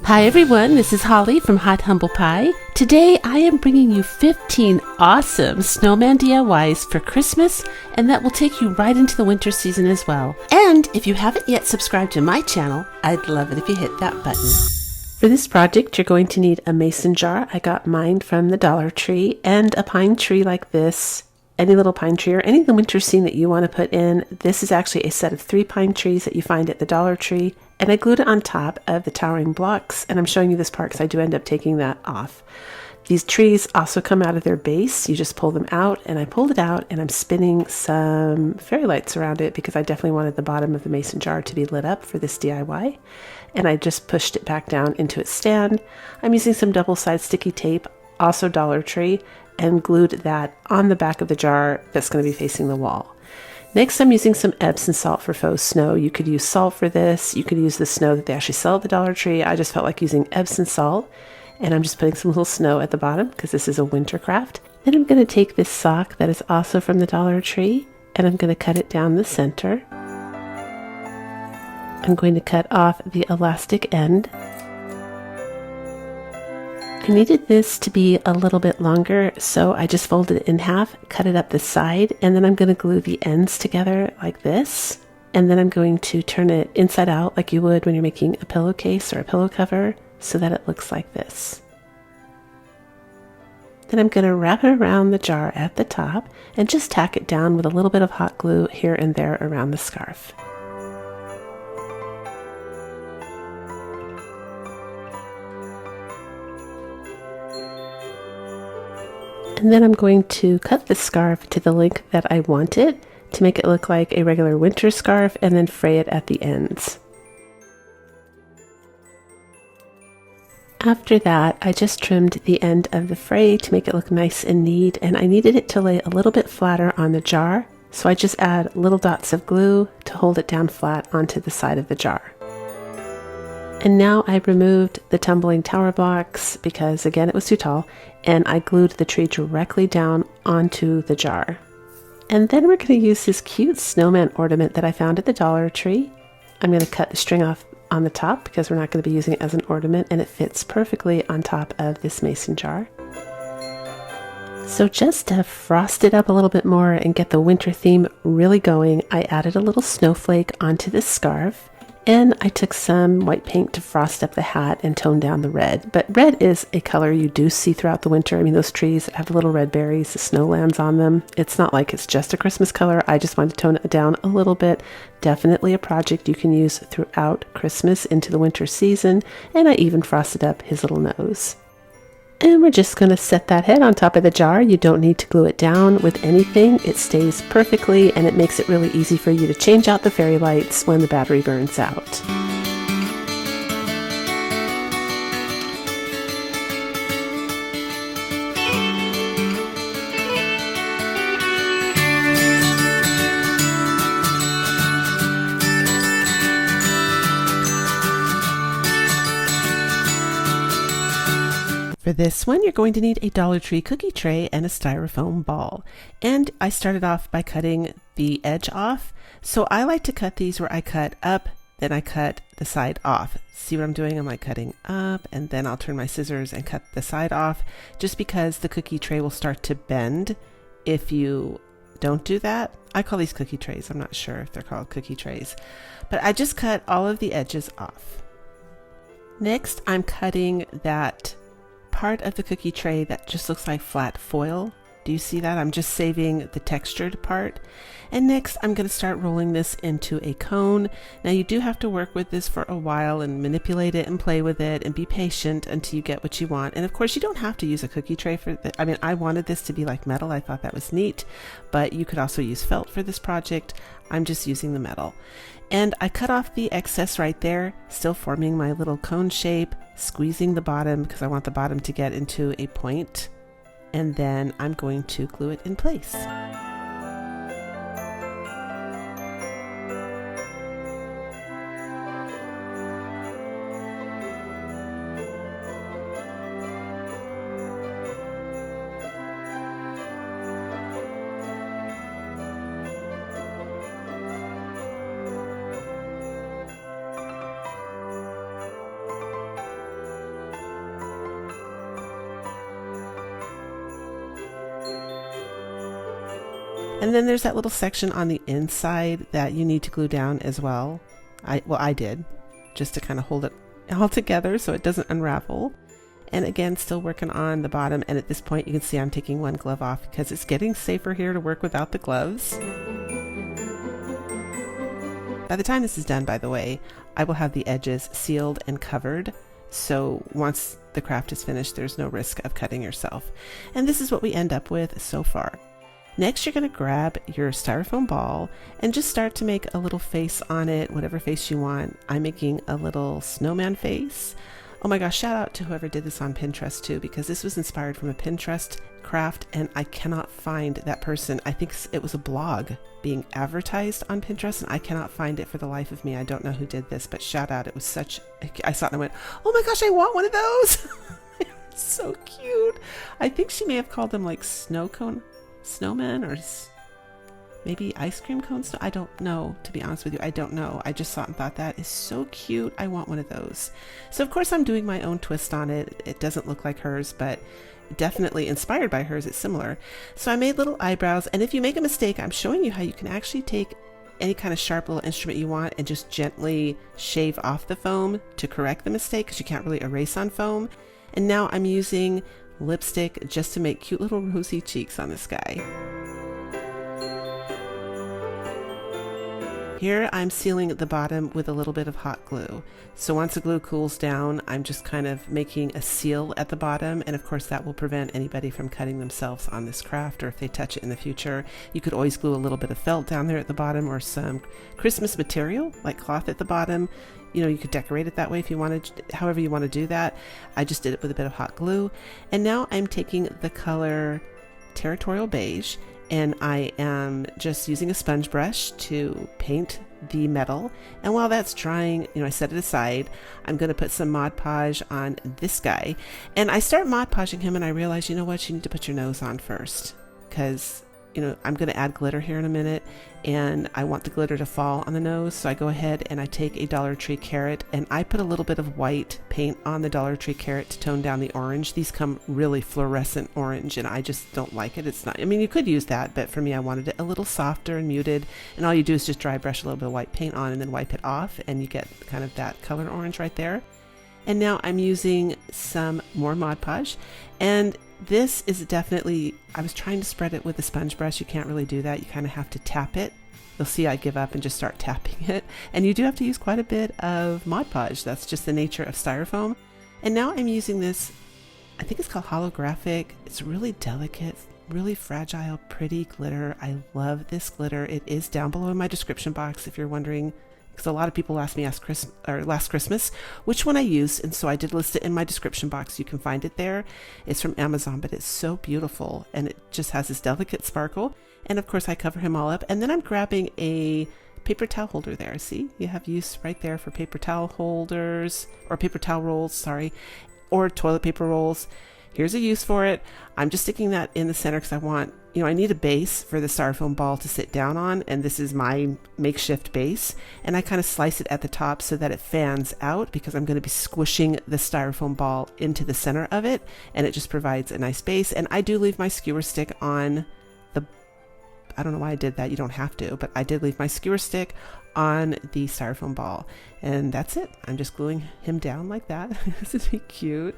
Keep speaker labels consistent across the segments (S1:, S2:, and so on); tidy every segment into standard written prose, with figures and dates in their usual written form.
S1: Hi everyone, this is Holly from Hot Humble Pie. Today I am bringing you 15 awesome snowman DIYs for Christmas, and that will take you right into the winter season as well. And if you haven't yet subscribed to my channel, I'd love it if you hit that button. For this project, you're going to need a mason jar. I got mine from the Dollar Tree, and a pine tree like this. Any little pine tree or any of the winter scene that you want to put in. This is actually a set of 3 pine trees that you find at the Dollar Tree, and I glued it on top of the towering blocks, and I'm showing you this part because I do end up taking that off. These trees also come out of their base. You just pull them out, and I pulled it out, and I'm spinning some fairy lights around it because I definitely wanted the bottom of the mason jar to be lit up for this DIY, and I just pushed it back down into its stand. I'm using some double-sided sticky tape, also Dollar Tree, and glued that on the back of the jar that's going to be facing the wall. Next, I'm using some Epsom salt for faux snow. You could use salt for this. You could use the snow that they actually sell at the Dollar Tree. I just felt like using Epsom salt, and I'm just putting some little snow at the bottom because this is a winter craft. Then I'm going to take this sock that is also from the Dollar Tree, and I'm going to cut it down the center. I'm going to cut off the elastic end. I needed this to be a little bit longer, so I just folded it in half, cut it up the side, and then I'm going to glue the ends together like this. And then I'm going to turn it inside out like you would when you're making a pillowcase or a pillow cover so that it looks like this. Then I'm going to wrap it around the jar at the top and just tack it down with a little bit of hot glue here and there around the scarf. And then I'm going to cut the scarf to the length that I want it to make it look like a regular winter scarf, and then fray it at the ends. After that, I just trimmed the end of the fray to make it look nice and neat, and I needed it to lay a little bit flatter on the jar, so I just add little dots of glue to hold it down flat onto the side of the jar. And now I removed the tumbling tower blocks because, again, it was too tall, and I glued the tree directly down onto the jar. And then we're going to use this cute snowman ornament that I found at the Dollar Tree. I'm going to cut the string off on the top because we're not going to be using it as an ornament, and it fits perfectly on top of this mason jar. So just to frost it up a little bit more and get the winter theme really going, I added a little snowflake onto this scarf. And I took some white paint to frost up the hat and tone down the red. But red is a color you do see throughout the winter. I mean, those trees have the little red berries, the snow lands on them. It's not like it's just a Christmas color. I just wanted to tone it down a little bit. Definitely a project you can use throughout Christmas into the winter season. And I even frosted up his little nose. And we're just going to set that head on top of the jar. You don't need to glue it down with anything. It stays perfectly, and it makes it really easy for you to change out the fairy lights when the battery burns out. For this one, you're going to need a Dollar Tree cookie tray and a styrofoam ball. And I started off by cutting the edge off. So I like to cut these where I cut up, then I cut the side off. See what I'm doing? I'm like cutting up, and then I'll turn my scissors and cut the side off, just because the cookie tray will start to bend if you don't do that. I call these cookie trays. I'm not sure if they're called cookie trays. But I just cut all of the edges off. Next, I'm cutting that part of the cookie tray that just looks like flat foil. Do you see that? I'm just saving the textured part. And next, I'm going to start rolling this into a cone. Now, you do have to work with this for a while and manipulate it and play with it and be patient until you get what you want. And of course, you don't have to use a cookie tray for this. I mean, I wanted this to be like metal. I thought that was neat, but you could also use felt for this project. I'm just using the metal. And I cut off the excess right there, still forming my little cone shape, squeezing the bottom because I want the bottom to get into a point. And then I'm going to glue it in place. And then there's that little section on the inside that you need to glue down as well. I did, just to kind of hold it all together so it doesn't unravel. And again, still working on the bottom, and at this point you can see I'm taking one glove off because it's getting safer here to work without the gloves. By the time this is done, by the way, I will have the edges sealed and covered, so once the craft is finished there's no risk of cutting yourself. And this is what we end up with so far. Next, you're going to grab your styrofoam ball and just start to make a little face on it, whatever face you want. I'm making a little snowman face. Oh my gosh, shout out to whoever did this on Pinterest too, because this was inspired from a Pinterest craft and I cannot find that person. I think it was a blog being advertised on Pinterest and I cannot find it for the life of me. I don't know who did this, but shout out. It was such, I saw it and I went, oh my gosh, I want one of those. So cute. I think she may have called them like snowmen or maybe ice cream cones. I don't know, to be honest with you. I don't know. I just saw it and thought that is so cute. I want one of those. So of course I'm doing my own twist on it. It doesn't look like hers, but definitely inspired by hers. It's similar. So I made little eyebrows, and if you make a mistake, I'm showing you how you can actually take any kind of sharp little instrument you want and just gently shave off the foam to correct the mistake, because you can't really erase on foam. And now I'm using lipstick just to make cute little rosy cheeks on this guy. Here I'm sealing the bottom with a little bit of hot glue. So once the glue cools down, I'm just kind of making a seal at the bottom, and of course that will prevent anybody from cutting themselves on this craft, or if they touch it in the future. You could always glue a little bit of felt down there at the bottom, or some Christmas material like cloth at the bottom. You know, you could decorate it that way if you wanted, however you want to do that. I just did it with a bit of hot glue. And now I'm taking the color Territorial Beige, and I am just using a sponge brush to paint the metal. And while that's drying, you know, I set it aside. I'm going to put some Mod Podge on this guy. And I start Mod Podging him and I realize, you know what, you need to put your nose on first, because you know, I'm going to add glitter here in a minute and I want the glitter to fall on the nose. So I go ahead and I take a Dollar Tree carrot and I put a little bit of white paint on the Dollar Tree carrot to tone down the orange. These come really fluorescent orange and I just don't like it. It's not, I mean, you could use that, but for me, I wanted it a little softer and muted. And all you do is just dry brush a little bit of white paint on and then wipe it off and you get kind of that color orange right there. And now I'm using some more Mod Podge, and this is definitely, I was trying to spread it with a sponge brush. You can't really do that. You kind of have to tap it. You'll see I give up and just start tapping it. And you do have to use quite a bit of Mod Podge. That's just the nature of styrofoam. And now I'm using this, I think it's called holographic. It's really delicate, really fragile, pretty glitter. I love this glitter. It is down below in my description box if you're wondering, because a lot of people asked me last Christmas which one I used, and so I did list it in my description box. You can find it there. It's from Amazon, but it's so beautiful and it just has this delicate sparkle. And of course I cover him all up, and then I'm grabbing a paper towel holder there. See, you have use right there for paper towel holders, or paper towel rolls, sorry, or toilet paper rolls. Here's a use for it. I'm just sticking that in the center because I want, you know, I need a base for the styrofoam ball to sit down on, and this is my makeshift base. And I kind of slice it at the top so that it fans out, because I'm going to be squishing the styrofoam ball into the center of it, and it just provides a nice base. And I do leave my skewer stick on the, I don't know why I did that. You don't have to, but I did leave my skewer stick on the styrofoam ball, and that's it. I'm just gluing him down like that. This is cute.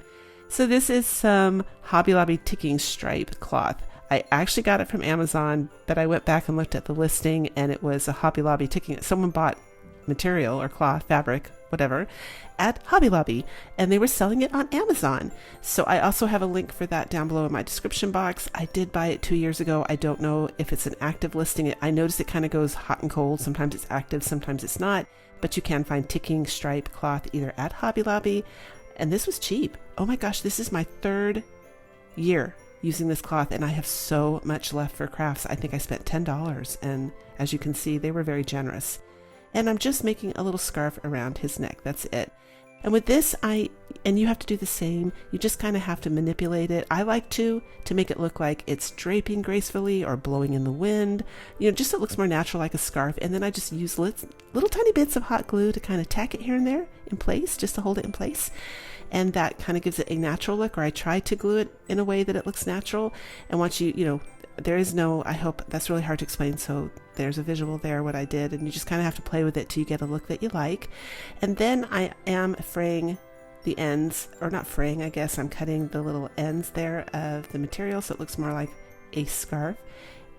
S1: So this is some Hobby Lobby ticking stripe cloth. I actually got it from Amazon, but I went back and looked at the listing and it was a Hobby Lobby ticking. Someone bought material or cloth, fabric, whatever, at Hobby Lobby, and they were selling it on Amazon. So I also have a link for that down below in my description box. I did buy it 2 years ago. I don't know if it's an active listing. I noticed it kind of goes hot and cold. Sometimes it's active, sometimes it's not, but you can find ticking stripe cloth either at Hobby Lobby. And this was cheap. Oh my gosh, this is my 3rd year using this cloth, and I have so much left for crafts. I think I spent $10, and as you can see, they were very generous. And I'm just making a little scarf around his neck. That's it. And with this, and you have to do the same. You just kind of have to manipulate it. I like to make it look like it's draping gracefully or blowing in the wind. You know, just so it looks more natural like a scarf. And then I just use little tiny bits of hot glue to kind of tack it here and there in place, just to hold it in place. And that kind of gives it a natural look, or I try to glue it in a way that it looks natural. And once you know, there is no, I hope that's really hard to explain. So there's a visual there, what I did, and you just kind of have to play with it till you get a look that you like. And then I am fraying the ends, or not fraying, I guess I'm cutting the little ends there of the material so it looks more like a scarf.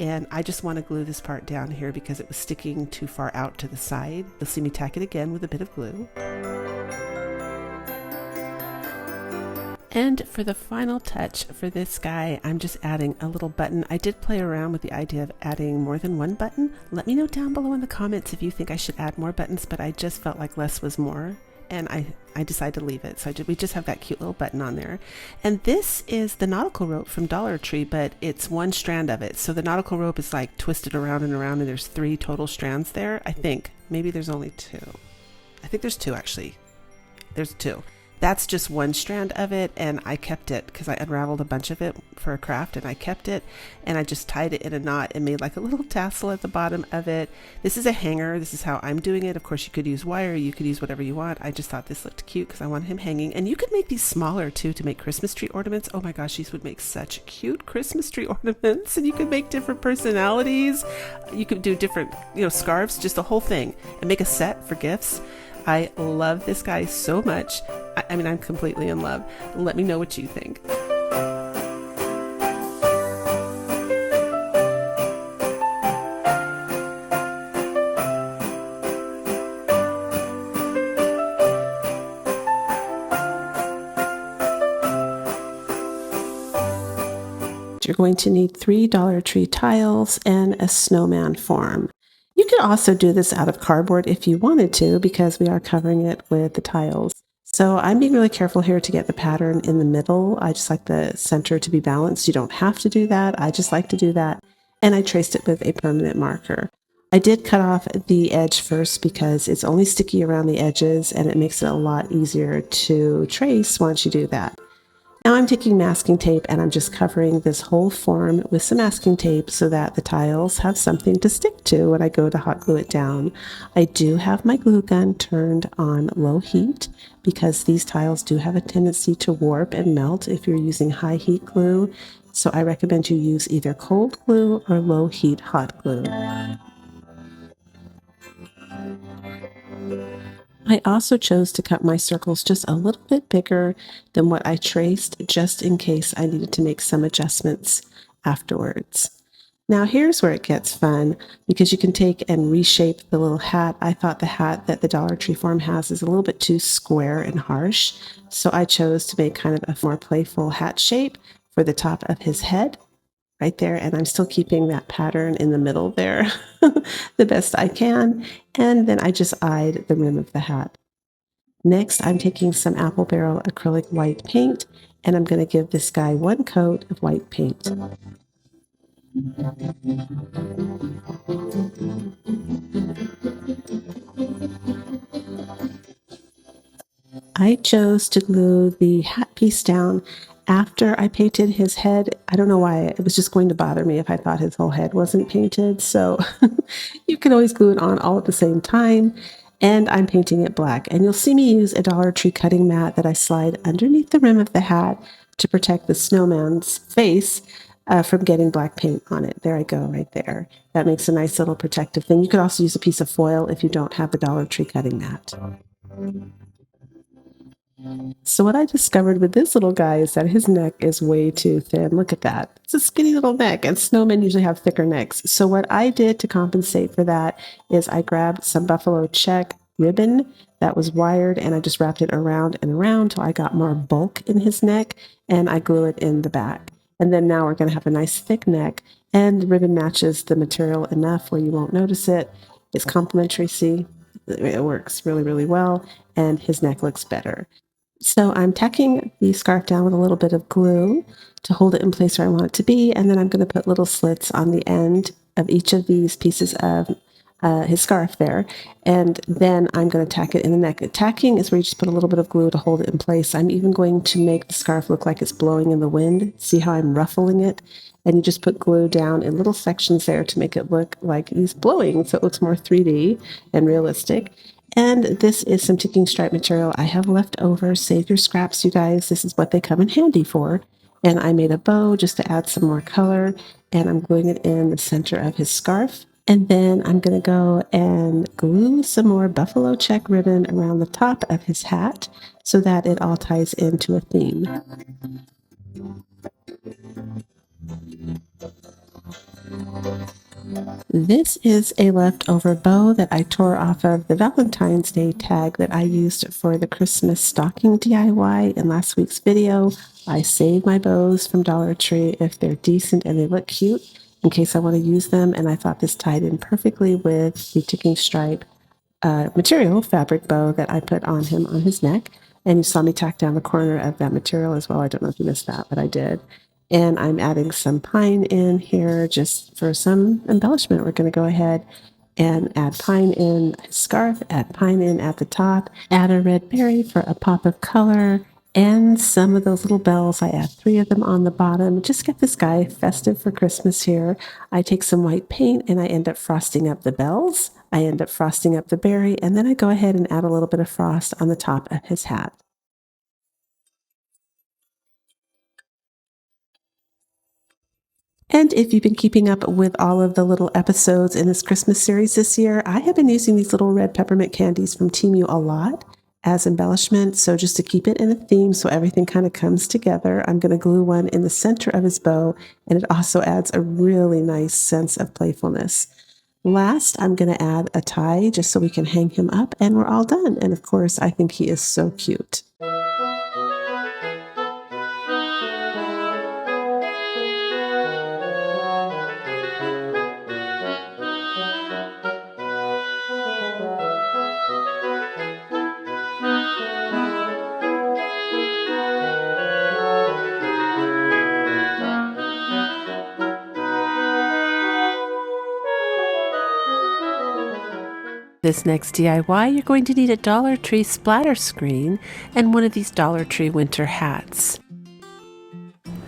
S1: And I just want to glue this part down here because it was sticking too far out to the side. You'll see me tack it again with a bit of glue. And for the final touch for this guy, I'm just adding a little button. I did play around with the idea of adding more than one button. Let me know down below in the comments if you think I should add more buttons, but I just felt like less was more. And I decided to leave it. So we just have that cute little button on there. And this is the nautical rope from Dollar Tree, but it's one strand of it. So the nautical rope is like twisted around and around, and there's 3 total strands there, I think. Maybe there's only 2. I think there's 2 actually. There's 2. That's just one strand of it, and I kept it because I unraveled a bunch of it for a craft, and I kept it, and I just tied it in a knot and made like a little tassel at the bottom of it. This is a hanger. This is how I'm doing it. Of course, you could use wire. You could use whatever you want. I just thought this looked cute because I want him hanging. And you could make these smaller too to make Christmas tree ornaments. Oh my gosh, these would make such cute Christmas tree ornaments, and you could make different personalities. You could do different, scarves, just the whole thing, and make a set for gifts. I love this guy so much. I mean, I'm completely in love. Let me know what you think. You're going to need 3 Dollar Tree tiles and a snowman form. You could also do this out of cardboard if you wanted to, because we are covering it with the tiles. So I'm being really careful here to get the pattern in the middle. I just like the center to be balanced. You don't have to do that. I just like to do that. And I traced it with a permanent marker. I did cut off the edge first because it's only sticky around the edges, and it makes it a lot easier to trace once you do that. Now I'm taking masking tape and I'm just covering this whole form with some masking tape so that the tiles have something to stick to when I go to hot glue it down. I do have my glue gun turned on low heat because these tiles do have a tendency to warp and melt if you're using high heat glue. So I recommend you use either cold glue or low heat hot glue. I also chose to cut my circles just a little bit bigger than what I traced, just in case I needed to make some adjustments afterwards. Now here's where it gets fun, because you can take and reshape the little hat. I thought the hat that the Dollar Tree form has is a little bit too square and harsh, so I chose to make kind of a more playful hat shape for the top of his head. Right there, and I'm still keeping that pattern in the middle there the best I can, and then I just eyed the rim of the hat. Next, I'm taking some apple barrel acrylic white paint, and I'm going to give this guy one coat of white paint. I chose to glue the hat piece down after I painted his head. I don't know why. It was just going to bother me if I thought his whole head wasn't painted. So you can always glue it on all at the same time. And I'm painting it black. And you'll see me use a Dollar Tree cutting mat that I slide underneath the rim of the hat to protect the snowman's face from getting black paint on it. There I go, right there. That makes a nice little protective thing. You could also use a piece of foil if you don't have the Dollar Tree cutting mat. So what I discovered with this little guy is that his neck is way too thin. Look at that. It's a skinny little neck, and snowmen usually have thicker necks. So what I did to compensate for that is I grabbed some buffalo check ribbon that was wired, and I just wrapped it around and around till I got more bulk in his neck, and I glue it in the back. And then now we're going to have a nice thick neck, and the ribbon matches the material enough where you won't notice it. It's complementary, see? It works really, really well, and his neck looks better. So I'm tacking the scarf down with a little bit of glue to hold it in place where I want it to be, and then I'm going to put little slits on the end of each of these pieces of his scarf there, and then I'm going to tack it in the neck. Tacking is where you just put a little bit of glue to hold it in place. I'm even going to make the scarf look like it's blowing in the wind. See how I'm ruffling it? And you just put glue down in little sections there to make it look like he's blowing, so it looks more 3D and realistic. And this is some ticking stripe material I have left over. Save your scraps, you guys. This is what they come in handy for. And I made a bow just to add some more color, and I'm gluing it in the center of his scarf. And then I'm going to go and glue some more buffalo check ribbon around the top of his hat so that it all ties into a theme. This is a leftover bow that I tore off of the Valentine's Day tag that I used for the Christmas stocking DIY in last week's video. I save my bows from Dollar Tree if they're decent and they look cute in case I want to use them, and I thought this tied in perfectly with the ticking stripe material fabric bow that I put on him on his neck. And you saw me tack down the corner of that material as well. I don't know if you missed that, but I did. And I'm adding some pine in here just for some embellishment. We're going to go ahead and add pine in his scarf, add pine in at the top, add a red berry for a pop of color, and some of those little bells. I add 3 of them on the bottom. Just get this guy festive for Christmas here. I take some white paint and I end up frosting up the bells. I end up frosting up the berry, and then I go ahead and add a little bit of frost on the top of his hat. And if you've been keeping up with all of the little episodes in this Christmas series this year, I have been using these little red peppermint candies from Temu a lot as embellishment. So just to keep it in a theme so everything kind of comes together, I'm going to glue one in the center of his bow, and it also adds a really nice sense of playfulness. Last, I'm going to add a tie just so we can hang him up, and we're all done. And of course, I think he is so cute. This next DIY, you're going to need a Dollar Tree splatter screen and one of these Dollar Tree winter hats.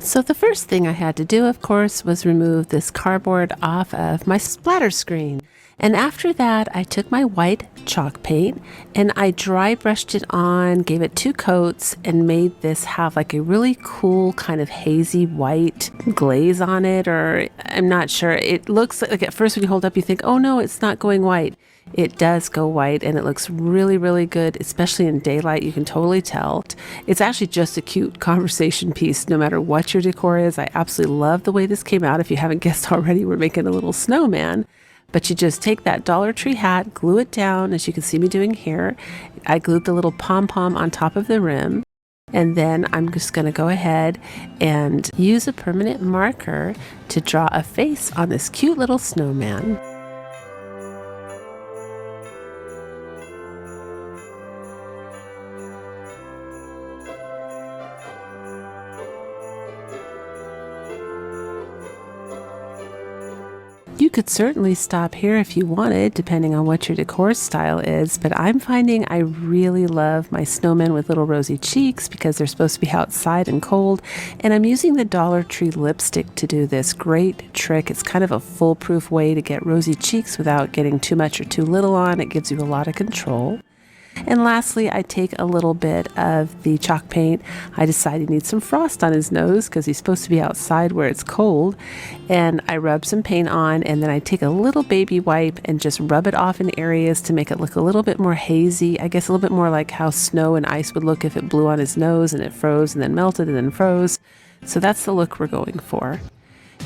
S1: So the first thing I had to do, of course, was remove this cardboard off of my splatter screen. And after that, I took my white chalk paint and I dry brushed it on, gave it 2 coats, and made this have like a really cool kind of hazy white glaze on it, or I'm not sure. It looks like at first when you hold up, you think, oh no, it's not going white. It does go white and it looks really, really good, especially in daylight. You can totally tell. It's actually just a cute conversation piece, no matter what your decor is. I absolutely love the way this came out. If you haven't guessed already, we're making a little snowman. But you just take that Dollar Tree hat, glue it down, as you can see me doing here. I glued the little pom-pom on top of the rim. And then I'm just going to go ahead and use a permanent marker to draw a face on this cute little snowman. You could certainly stop here if you wanted, depending on what your decor style is, but I'm finding I really love my snowmen with little rosy cheeks because they're supposed to be outside and cold, and I'm using the Dollar Tree lipstick to do this great trick. It's kind of a foolproof way to get rosy cheeks without getting too much or too little on. It gives you a lot of control. And lastly, I take a little bit of the chalk paint. I decide he needs some frost on his nose because he's supposed to be outside where it's cold. And I rub some paint on, and then I take a little baby wipe and just rub it off in areas to make it look a little bit more hazy. I guess a little bit more like how snow and ice would look if it blew on his nose and it froze and then melted and then froze. So that's the look we're going for.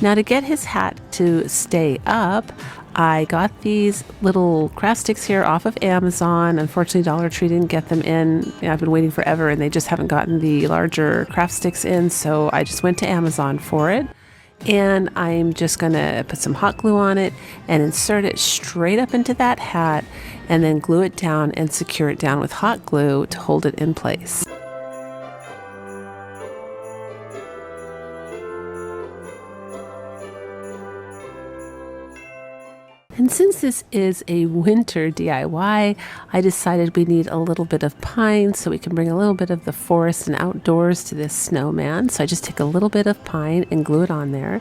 S1: Now to get his hat to stay up, I got these little craft sticks here off of Amazon. Unfortunately, Dollar Tree didn't get them in. I've been waiting forever and they just haven't gotten the larger craft sticks in, so I just went to Amazon for it. And I'm just going to put some hot glue on it and insert it straight up into that hat and then glue it down and secure it down with hot glue to hold it in place. And since this is a winter DIY, I decided we need a little bit of pine so we can bring a little bit of the forest and outdoors to this snowman. So I just take a little bit of pine and glue it on there.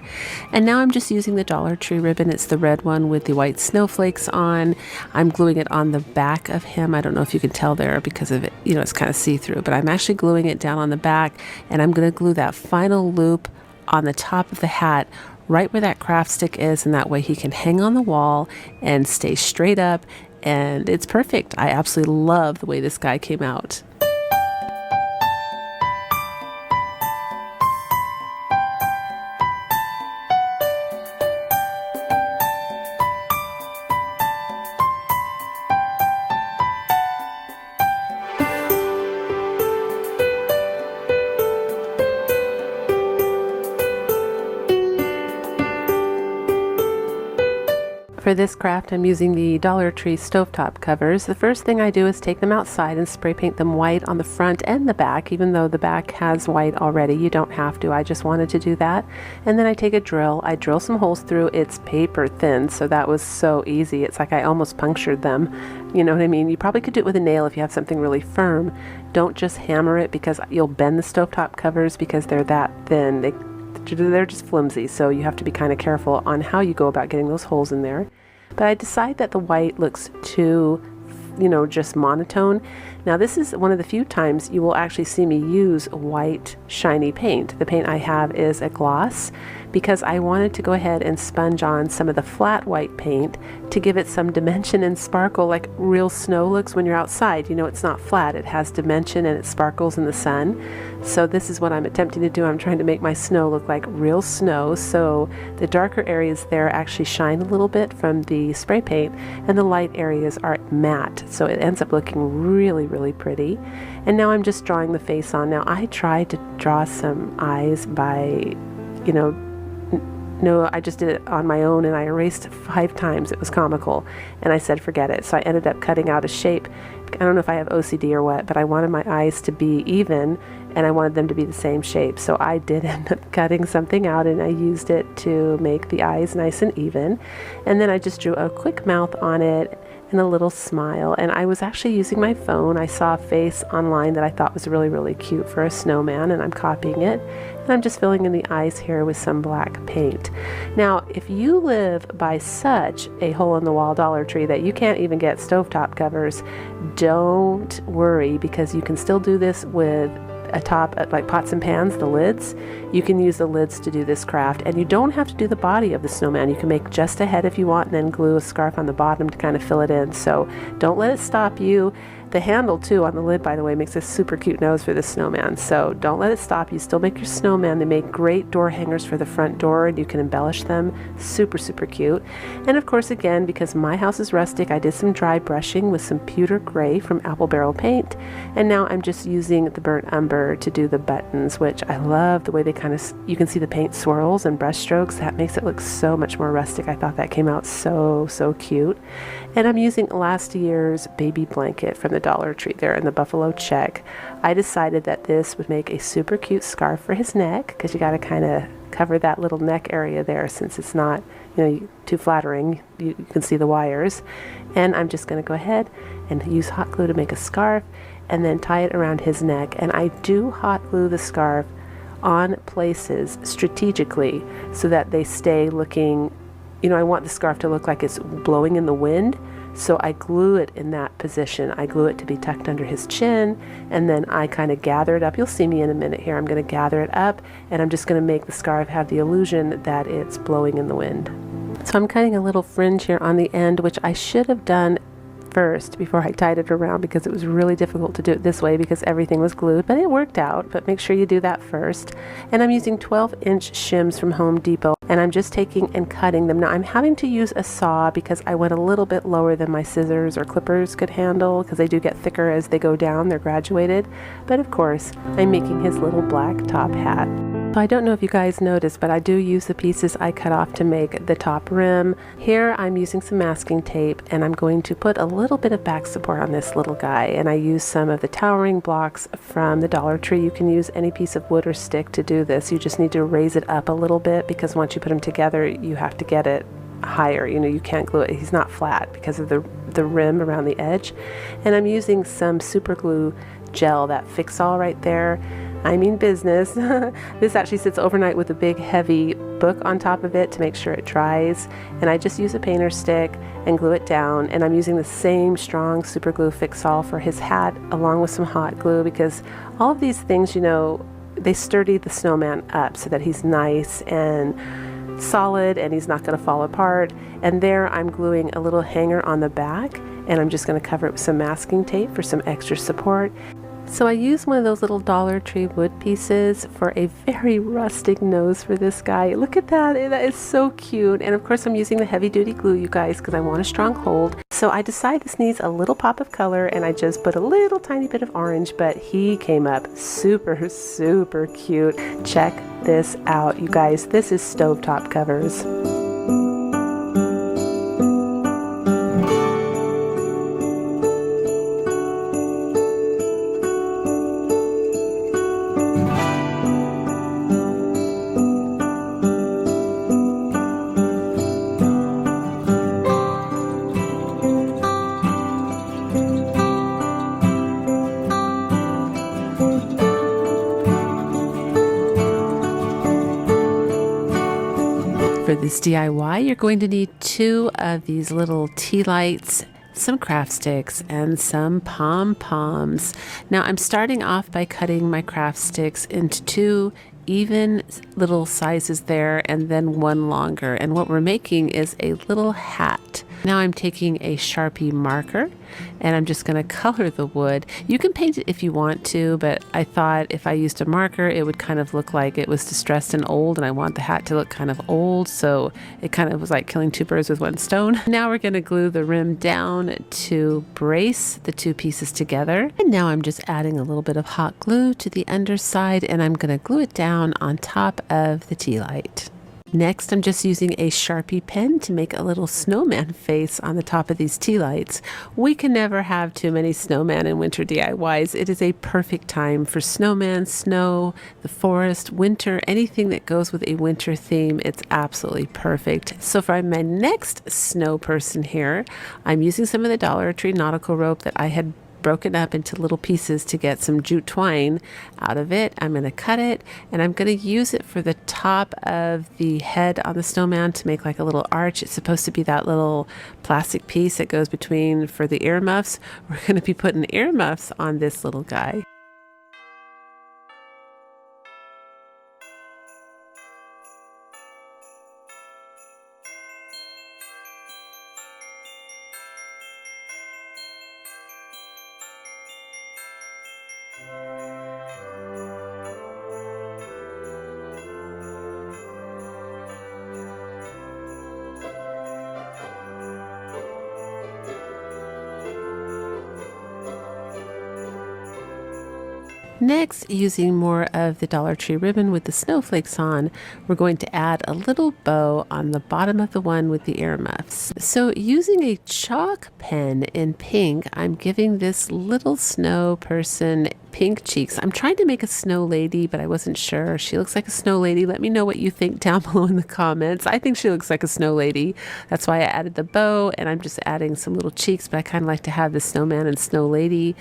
S1: And now I'm just using the Dollar Tree ribbon. It's the red one with the white snowflakes on. I'm gluing it on the back of him. I don't know if you can tell there because of it, you know, it's kind of see-through, but I'm actually gluing it down on the back, and I'm going to glue that final loop on the top of the hat right where that craft stick is, and that way he can hang on the wall and stay straight up, and it's perfect. I absolutely love the way this guy came out. For this craft, I'm using the Dollar Tree stovetop covers. The first thing I do is take them outside and spray paint them white on the front and the back, even though the back has white already. You don't have to. I just wanted to do that. And then I take a drill. I drill some holes through. It's paper thin, so that was so easy. It's like I almost punctured them. You know what I mean? You probably could do it with a nail if you have something really firm. Don't just hammer it because you'll bend the stovetop covers because they're that thin. They're just flimsy, so you have to be kind of careful on how you go about getting those holes in there. But I decide that the white looks too, you know, just monotone. Now this is one of the few times you will actually see me use white shiny paint. The paint I have is a gloss because I wanted to go ahead and sponge on some of the flat white paint to give it some dimension and sparkle like real snow looks when you're outside. You know, it's not flat, it has dimension and it sparkles in the sun. So this is what I'm attempting to do. I'm trying to make my snow look like real snow, so the darker areas there actually shine a little bit from the spray paint and the light areas are matte, so it ends up looking really, really pretty. And now I'm just drawing the face on. Now I tried to draw some eyes by, you know, no, I just did it on my own and I erased 5 times. It was comical. And I said, forget it. So I ended up cutting out a shape. I don't know if I have OCD or what, but I wanted my eyes to be even and I wanted them to be the same shape. So I did end up cutting something out and I used it to make the eyes nice and even. And then I just drew a quick mouth on it and a little smile. And I was actually using my phone. I saw a face online that I thought was really, really cute for a snowman, and I'm copying it. And I'm just filling in the eyes here with some black paint. Now, if you live by such a hole-in-the-wall Dollar Tree that you can't even get stovetop covers, don't worry, because you can still do this with a top like pots and pans, the lids. You can use the lids to do this craft, and you don't have to do the body of the snowman. You can make just a head if you want and then glue a scarf on the bottom to kind of fill it in. So don't let it stop you. The handle too on the lid, by the way, makes a super cute nose for the snowman, so don't let it stop you. Still make your snowman. They make great door hangers for the front door and you can embellish them. Super, super cute. And of course, again, because my house is rustic, I did some dry brushing with some pewter gray from apple barrel paint, and now I'm just using the burnt umber to do the buttons, which I love the way they kind of, you can see the paint swirls and brush strokes. That makes it look so much more rustic. I thought that came out so, so cute. And I'm using last year's baby blanket from the Dollar Tree there in the buffalo check. I decided that this would make a super cute scarf for his neck, because you got to kind of cover that little neck area there since it's not, you know, too flattering. You can see the wires. And I'm just going to go ahead and use hot glue to make a scarf and then tie it around his neck. And I do hot glue the scarf on places strategically so that they stay looking, you know, I want the scarf to look like it's blowing in the wind. So I glue it in that position. I glue it to be tucked under his chin, and then I kind of gather it up. You'll see me in a minute here. I'm going to gather it up, and I'm just going to make the scarf have the illusion that it's blowing in the wind. So I'm cutting a little fringe here on the end, which I should have done first before I tied it around, because it was really difficult to do it this way because everything was glued, but it worked out. But make sure you do that first. And I'm using 12-inch shims from Home Depot, and I'm just taking and cutting them. Now I'm having to use a saw because I went a little bit lower than my scissors or clippers could handle, because they do get thicker as they go down. They're graduated. But of course, I'm making his little black top hat. So I don't know if you guys noticed, but I do use the pieces I cut off to make the top rim. Here I'm using some masking tape, and I'm going to put a little bit of back support on this little guy, and I use some of the towering blocks from the Dollar Tree. You can use any piece of wood or stick to do this. You just need to raise it up a little bit, because once you put them together you have to get it higher. You know, you can't glue it. He's not flat because of the rim around the edge. And I'm using some super glue gel, that Fix-All right there. I mean business. This actually sits overnight with a big heavy book on top of it to make sure it dries. And I just use a painter stick and glue it down. And I'm using the same strong super glue Fix-All for his hat along with some hot glue, because all of these things, you know, they sturdy the snowman up so that he's nice and solid and he's not going to fall apart. And there I'm gluing a little hanger on the back, and I'm just going to cover it with some masking tape for some extra support. So I used one of those little Dollar Tree wood pieces for a very rustic nose for this guy. Look at that, that is so cute. And of course I'm using the heavy duty glue, you guys, because I want a strong hold. So I decided this needs a little pop of color, and I just put a little tiny bit of orange, but he came up super, super cute. Check this out, you guys. This is stovetop covers. For this DIY, you're going to need 2 of these little Tealights, some craft sticks, and some pom-poms. Now I'm starting off by cutting my craft sticks into 2 even little sizes there, and then 1 longer. And what we're making is a little hat. Now I'm taking a Sharpie marker, and I'm just going to color the wood. You can paint it if you want to, but I thought if I used a marker, it would kind of look like it was distressed and old, and I want the hat to look kind of old, so it kind of was like killing 2 birds with 1 stone. Now we're going to glue the rim down to brace the 2 pieces together. And now I'm just adding a little bit of hot glue to the underside, and I'm going to glue it down on top of the Tealight. Next, I'm just using a Sharpie pen to make a little snowman face on the top of these Tealights. We can never have too many snowman in winter DIYs. It is a perfect time for snowman, snow, the forest, winter, anything that goes with a winter theme. It's absolutely perfect. So for my next snow person here, I'm using some of the Dollar Tree nautical rope that I had broken up into little pieces to get some jute twine out of it. I'm going to cut it, and I'm going to use it for the top of the head on the snowman to make like a little arch. It's supposed to be that little plastic piece that goes between for the earmuffs. We're going to be putting earmuffs on this little guy. Next, using more of the Dollar Tree ribbon with the snowflakes on, we're going to add a little bow on the bottom of the one with the earmuffs. So using a chalk pen in pink, I'm giving this little snow person pink cheeks. I'm trying to make a snow lady, but I wasn't sure. She looks like a snow lady. Let me know what you think down below in the comments. I think she looks like a snow lady. That's why I added the bow, and I'm just adding some little cheeks, but I kind of like to have the snowman and snow lady.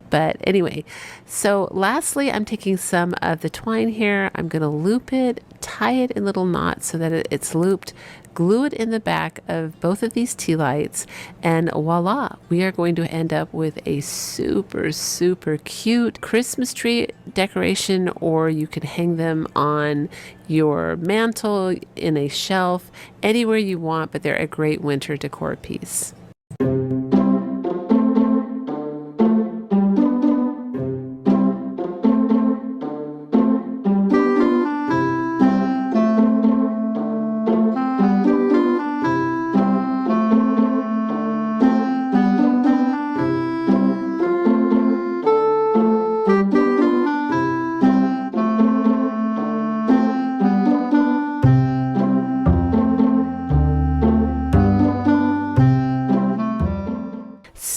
S1: But anyway, so lastly, I'm taking some of the twine here. I'm going to loop it, tie it in little knots so that it's looped, glue it in the back of both of these Tealights, and voila, we are going to end up with a super, super cute Christmas tree decoration, or you can hang them on your mantle, in a shelf, anywhere you want, but they're a great winter decor piece.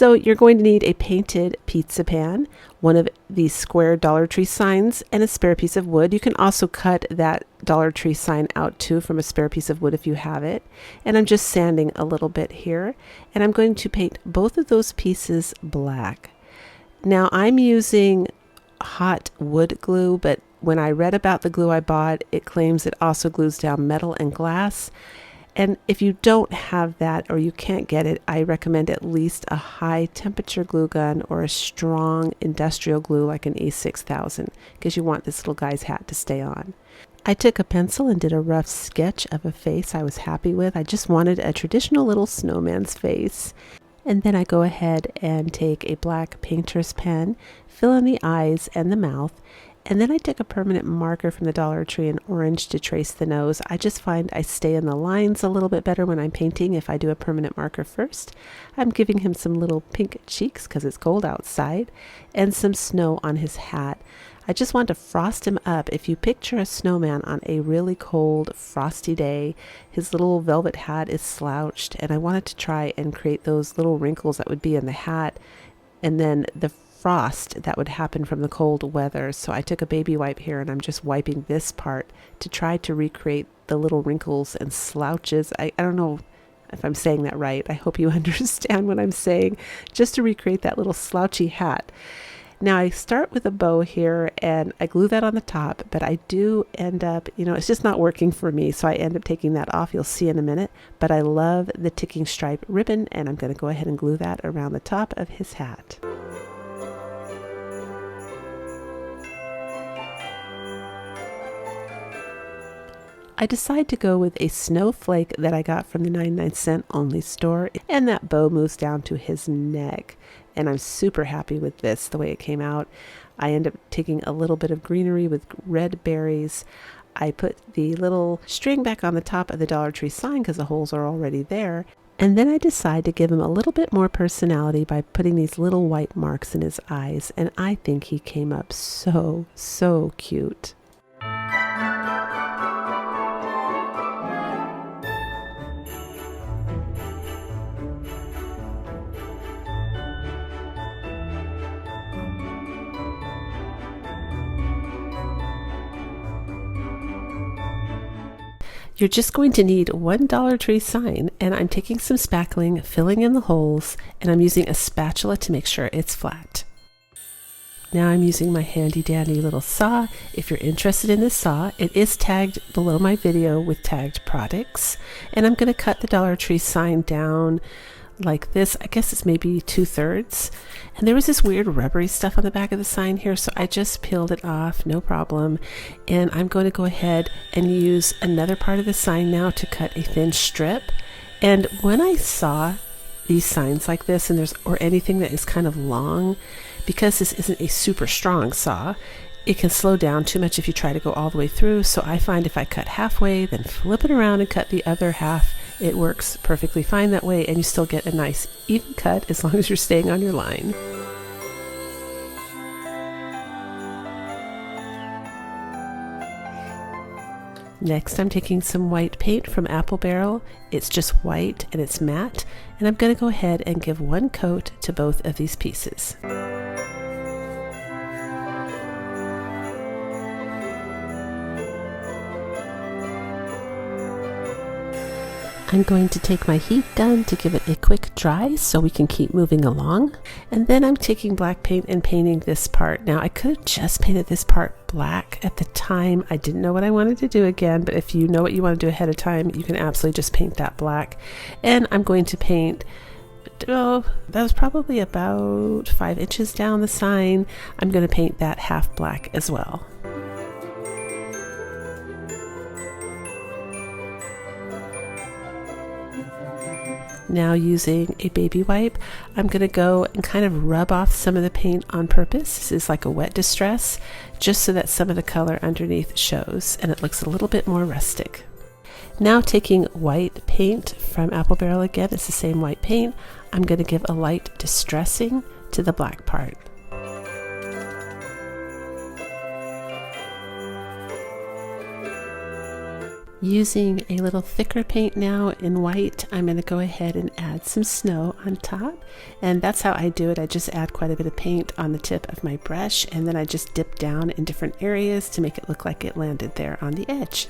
S1: So you're going to need a painted pizza pan, one of these square Dollar Tree signs, and a spare piece of wood. You can also cut that Dollar Tree sign out too from a spare piece of wood if you have it. And I'm just sanding a little bit here, and I'm going to paint both of those pieces black. Now I'm using hot wood glue, but when I read about the glue I bought, it claims it also glues down metal and glass. And if you don't have that or you can't get it, I recommend at least a high temperature glue gun or a strong industrial glue like an A6000, because you want this little guy's hat to stay on. I took a pencil and did a rough sketch of a face I was happy with. I just wanted a traditional little snowman's face. And then I go ahead and take a black painter's pen, fill in the eyes and the mouth, and then I took a permanent marker from the Dollar Tree in orange to trace the nose. I just find I stay in the lines a little bit better when I'm painting if I do a permanent marker first. I'm giving him some little pink cheeks because it's cold outside, and some snow on his hat. I just want to frost him up. If you picture a snowman on a really cold, frosty day, his little velvet hat is slouched, and I wanted to try and create those little wrinkles that would be in the hat, and then the frost that would happen from the cold weather. So I took a baby wipe here and I'm just wiping this part to try to recreate the little wrinkles and slouches. I don't know if I'm saying that right. I hope you understand what I'm saying, just to recreate that little slouchy hat. Now I start with a bow here and I glue that on the top, but I do end up, it's just not working for me. So I end up taking that off. You'll see in a minute, but I love the ticking stripe ribbon and I'm going to go ahead and glue that around the top of his hat. I decide to go with a snowflake that I got from the 99-cent only store, and that bow moves down to his neck. And I'm super happy with this, the way it came out. I end up taking a little bit of greenery with red berries. I put the little string back on the top of the Dollar Tree sign because the holes are already there. And then I decide to give him a little bit more personality by putting these little white marks in his eyes. And I think he came up so, so cute. You're just going to need one Dollar Tree sign, and I'm taking some spackling, filling in the holes, and I'm using a spatula to make sure it's flat. Now I'm using my handy dandy little saw. If you're interested in this saw, it is tagged below my video with tagged products, and I'm going to cut the Dollar Tree sign down like this. I guess it's maybe 2/3. And there was this weird rubbery stuff on the back of the sign here, so I just peeled it off, no problem. And I'm going to go ahead and use another part of the sign now to cut a thin strip. And when I saw these signs like this, and or anything that is kind of long, because this isn't a super strong saw, it can slow down too much if you try to go all the way through. So I find if I cut halfway, then flip it around and cut the other half, it works perfectly fine that way, and you still get a nice even cut as long as you're staying on your line. Next, I'm taking some white paint from Apple Barrel. It's just white and it's matte, and I'm going to go ahead and give one coat to both of these pieces. I'm going to take my heat gun to give it a quick dry so we can keep moving along. And then I'm taking black paint and painting this part. Now I could have just painted this part black at the time. I didn't know what I wanted to do again, but if you know what you want to do ahead of time, you can absolutely just paint that black. And I'm going to paint, that was probably about 5 inches down the sign. I'm going to paint that half black as well. Now using a baby wipe, I'm going to go and kind of rub off some of the paint on purpose. This is like a wet distress, just so that some of the color underneath shows and it looks a little bit more rustic. Now taking white paint from Apple Barrel again, it's the same white paint, I'm going to give a light distressing to the black part. Using a little thicker paint now in white, I'm going to go ahead and add some snow on top. And that's how I do it. I just add quite a bit of paint on the tip of my brush, and then I just dip down in different areas to make it look like it landed there on the edge.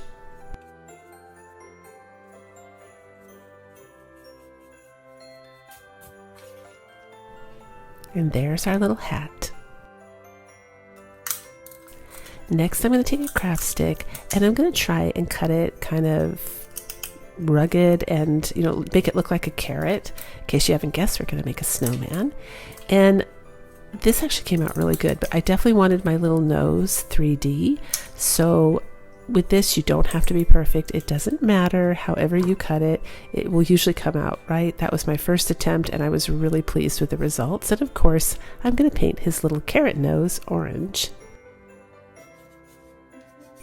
S1: And there's our little hat. Next, I'm going to take a craft stick and I'm going to try and cut it kind of rugged and, make it look like a carrot. In case you haven't guessed, we're going to make a snowman. And this actually came out really good, but I definitely wanted my little nose 3D. So with this, you don't have to be perfect. It doesn't matter. However you cut it, it will usually come out right. That was my first attempt and I was really pleased with the results. And of course, I'm going to paint his little carrot nose orange.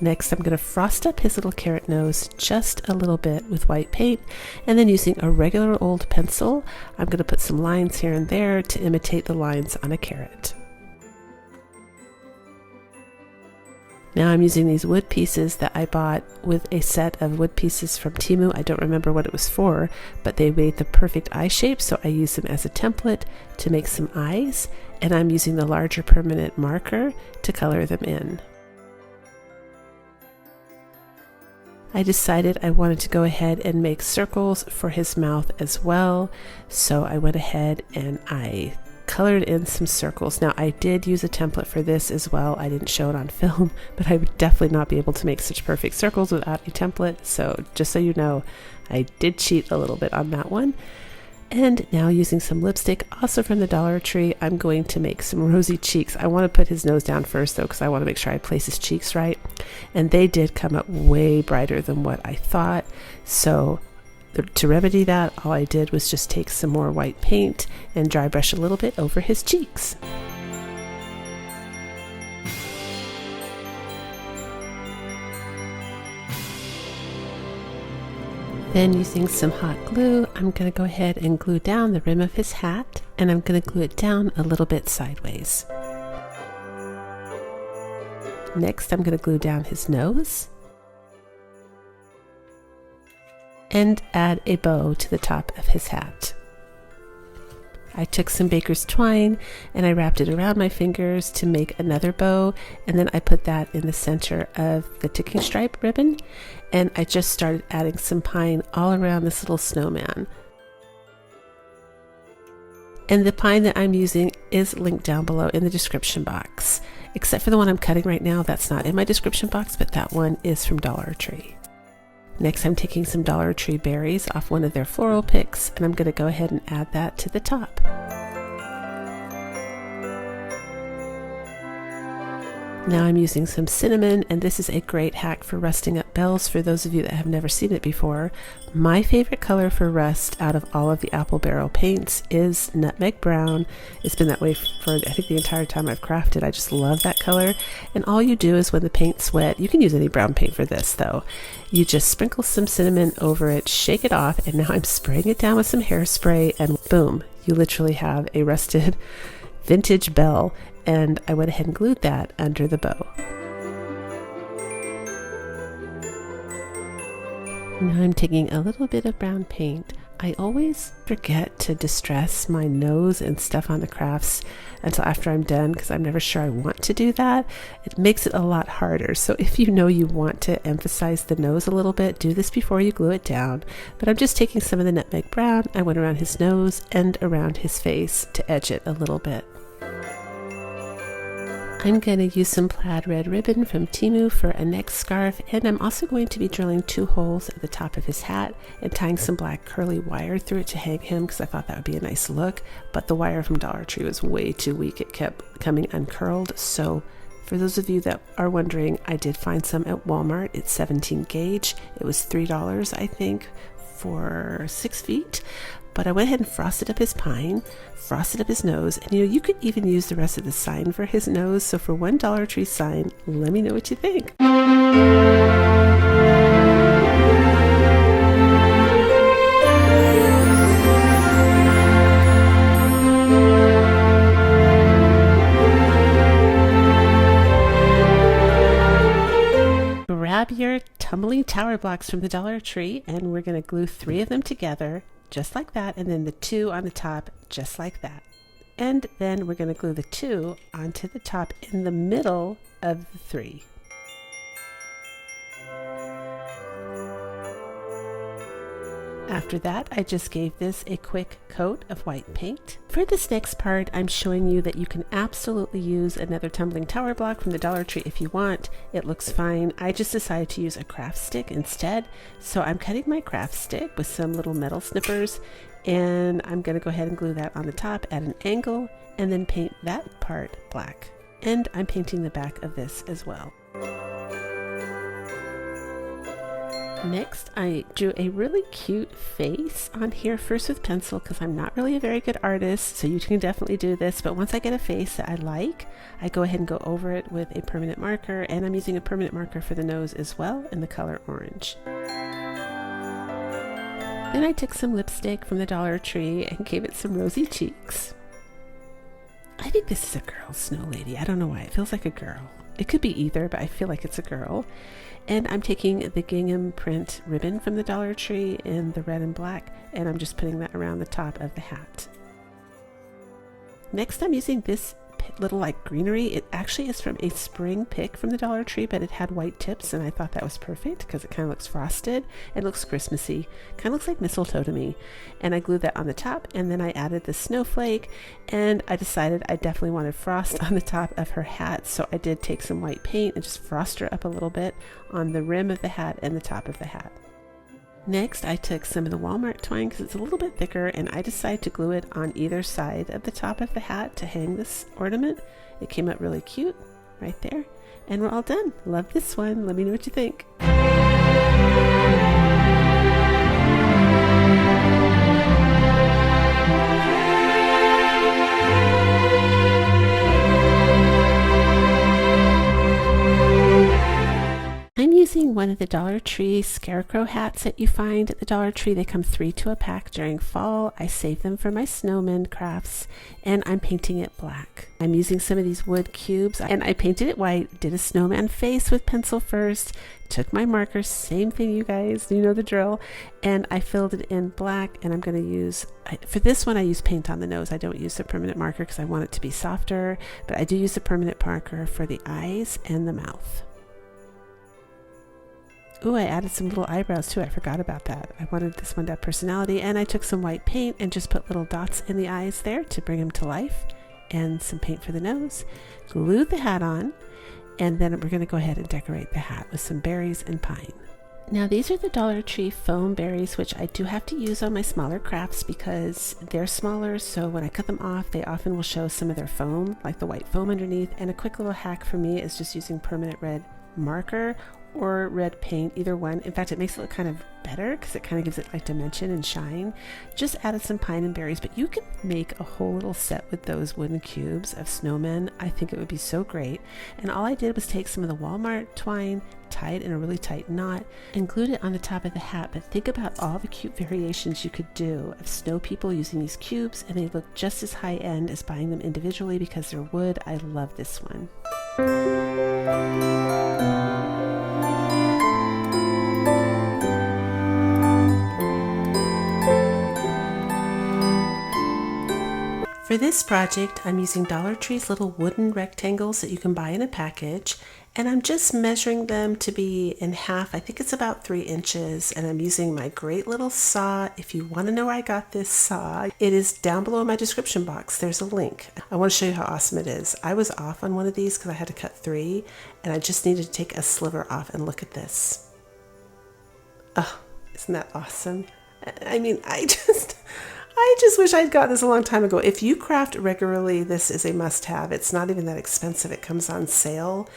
S1: Next, I'm going to frost up his little carrot nose just a little bit with white paint, and then using a regular old pencil, I'm going to put some lines here and there to imitate the lines on a carrot. Now I'm using these wood pieces that I bought with a set of wood pieces from Temu. I don't remember what it was for, but they made the perfect eye shape, so I used them as a template to make some eyes, and I'm using the larger permanent marker to color them in. I decided I wanted to go ahead and make circles for his mouth as well, so I went ahead and I colored in some circles. Now I did use a template for this as well. I didn't show it on film, but I would definitely not be able to make such perfect circles without a template, so just so you know, I did cheat a little bit on that one. And now using some lipstick, also from the Dollar Tree, I'm going to make some rosy cheeks. I want to put his nose down first though, because I want to make sure I place his cheeks right. And they did come up way brighter than what I thought. So to remedy that, all I did was just take some more white paint and dry brush a little bit over his cheeks. Then using some hot glue, I'm going to go ahead and glue down the rim of his hat, and I'm going to glue it down a little bit sideways. Next, I'm going to glue down his nose and add a bow to the top of his hat. I took some baker's twine and I wrapped it around my fingers to make another bow, and then I put that in the center of the ticking stripe ribbon, and I just started adding some pine all around this little snowman. And the pine that I'm using is linked down below in the description box, except for the one I'm cutting right now. That's not in my description box, but that one is from Dollar Tree. Next, I'm taking some Dollar Tree berries off one of their floral picks, and I'm going to go ahead and add that to the top. Now I'm using some cinnamon, and this is a great hack for rusting up bells for those of you that have never seen it before. My favorite color for rust out of all of the apple barrel paints is nutmeg brown. It's been that way for I think the entire time I've crafted. I just love that color. And all you do is when the paint's wet, you can use any brown paint for this though, you just sprinkle some cinnamon over it, shake it off, and now I'm spraying it down with some hairspray, and boom, you literally have a rusted vintage bell. And I went ahead and glued that under the bow. Now I'm taking a little bit of brown paint. I always forget to distress my nose and stuff on the crafts until after I'm done, because I'm never sure I want to do that. It makes it a lot harder. So if you know you want to emphasize the nose a little bit, do this before you glue it down. But I'm just taking some of the nutmeg brown. I went around his nose and around his face to edge it a little bit. I'm going to use some plaid red ribbon from Temu for a neck scarf, and I'm also going to be drilling 2 holes at the top of his hat and tying some black curly wire through it to hang him, because I thought that would be a nice look, but the wire from Dollar Tree was way too weak. It kept coming uncurled. So for those of you that are wondering, I did find some at Walmart. It's 17 gauge. It was $3, I think, for 6 feet. But I went ahead and frosted up his pine, frosted up his nose, and you could even use the rest of the sign for his nose. So for one Dollar Tree sign, let me know what you think. Grab your tumbling tower blocks from the Dollar Tree, and we're going to glue 3 of them together just like that, and then the 2 on the top just like that. And then we're going to glue the 2 onto the top in the middle of the 3. After that, I just gave this a quick coat of white paint. For this next part, I'm showing you that you can absolutely use another tumbling tower block from the Dollar Tree if you want. It looks fine. I just decided to use a craft stick instead. So I'm cutting my craft stick with some little metal snippers, and I'm going to go ahead and glue that on the top at an angle and then paint that part black. And I'm painting the back of this as well. Next, I drew a really cute face on here, first with pencil because I'm not really a very good artist, so you can definitely do this, but once I get a face that I like, I go ahead and go over it with a permanent marker, and I'm using a permanent marker for the nose as well in the color orange. Then I took some lipstick from the Dollar Tree and gave it some rosy cheeks. I think this is a girl snow lady. I don't know why, it feels like a girl. It could be either, but I feel like it's a girl. And I'm taking the gingham print ribbon from the Dollar Tree in the red and black, and I'm just putting that around the top of the hat. Next, I'm using this little like greenery. It actually is from a spring pick from the Dollar Tree, but it had white tips, and I thought that was perfect because it kind of looks frosted. It looks Christmassy, kind of looks like mistletoe to me. And I glued that on the top, and then I added the snowflake, and I decided I definitely wanted frost on the top of her hat, so I did take some white paint and just frost her up a little bit on the rim of the hat and the top of the hat. Next, I took some of the Walmart twine because it's a little bit thicker, and I decided to glue it on either side of the top of the hat to hang this ornament. It came out really cute right there, and we're all done. Love this one. Let me know what you think. I'm using one of the Dollar Tree scarecrow hats that you find at the Dollar Tree. They come 3 to a pack during fall. I save them for my snowman crafts, and I'm painting it black. I'm using some of these wood cubes, and I painted it white, did a snowman face with pencil first, took my marker, same thing you guys, you know the drill, and I filled it in black, and I'm going to use, for this one I use paint on the nose. I don't use the permanent marker because I want it to be softer, but I do use the permanent marker for the eyes and the mouth. Ooh, I added some little eyebrows too. I forgot about that. I wanted this one to have personality, and I took some white paint and just put little dots in the eyes there to bring them to life, and some paint for the nose. Glued the hat on, and then we're going to go ahead and decorate the hat with some berries and pine. Now these are the Dollar Tree foam berries, which I do have to use on my smaller crafts because they're smaller, so when I cut them off, they often will show some of their foam, like the white foam underneath. And a quick little hack for me is just using permanent red marker or red paint, either one. In fact, it makes it look kind of better because it kind of gives it like dimension and shine. Just added some pine and berries, but you can make a whole little set with those wooden cubes of snowmen. I think it would be so great. And all I did was take some of the Walmart twine, tie it in a really tight knot, and glued it on the top of the hat. But think about all the cute variations you could do of snow people using these cubes, and they look just as high end as buying them individually because they're wood. I love this one. For this project, I'm using Dollar Tree's little wooden rectangles that you can buy in a package, and I'm just measuring them to be in half. I think it's about 3 inches, and I'm using my great little saw. If you want to know where I got this saw, it is down below in my description box. There's a link. I want to show you how awesome it is. I was off on one of these because I had to cut 3, and I just needed to take a sliver off, and look at this. Oh, isn't that awesome? I mean, I just wish I'd got this a long time ago. If you craft regularly, this is a must-have. It's not even that expensive. It comes on sale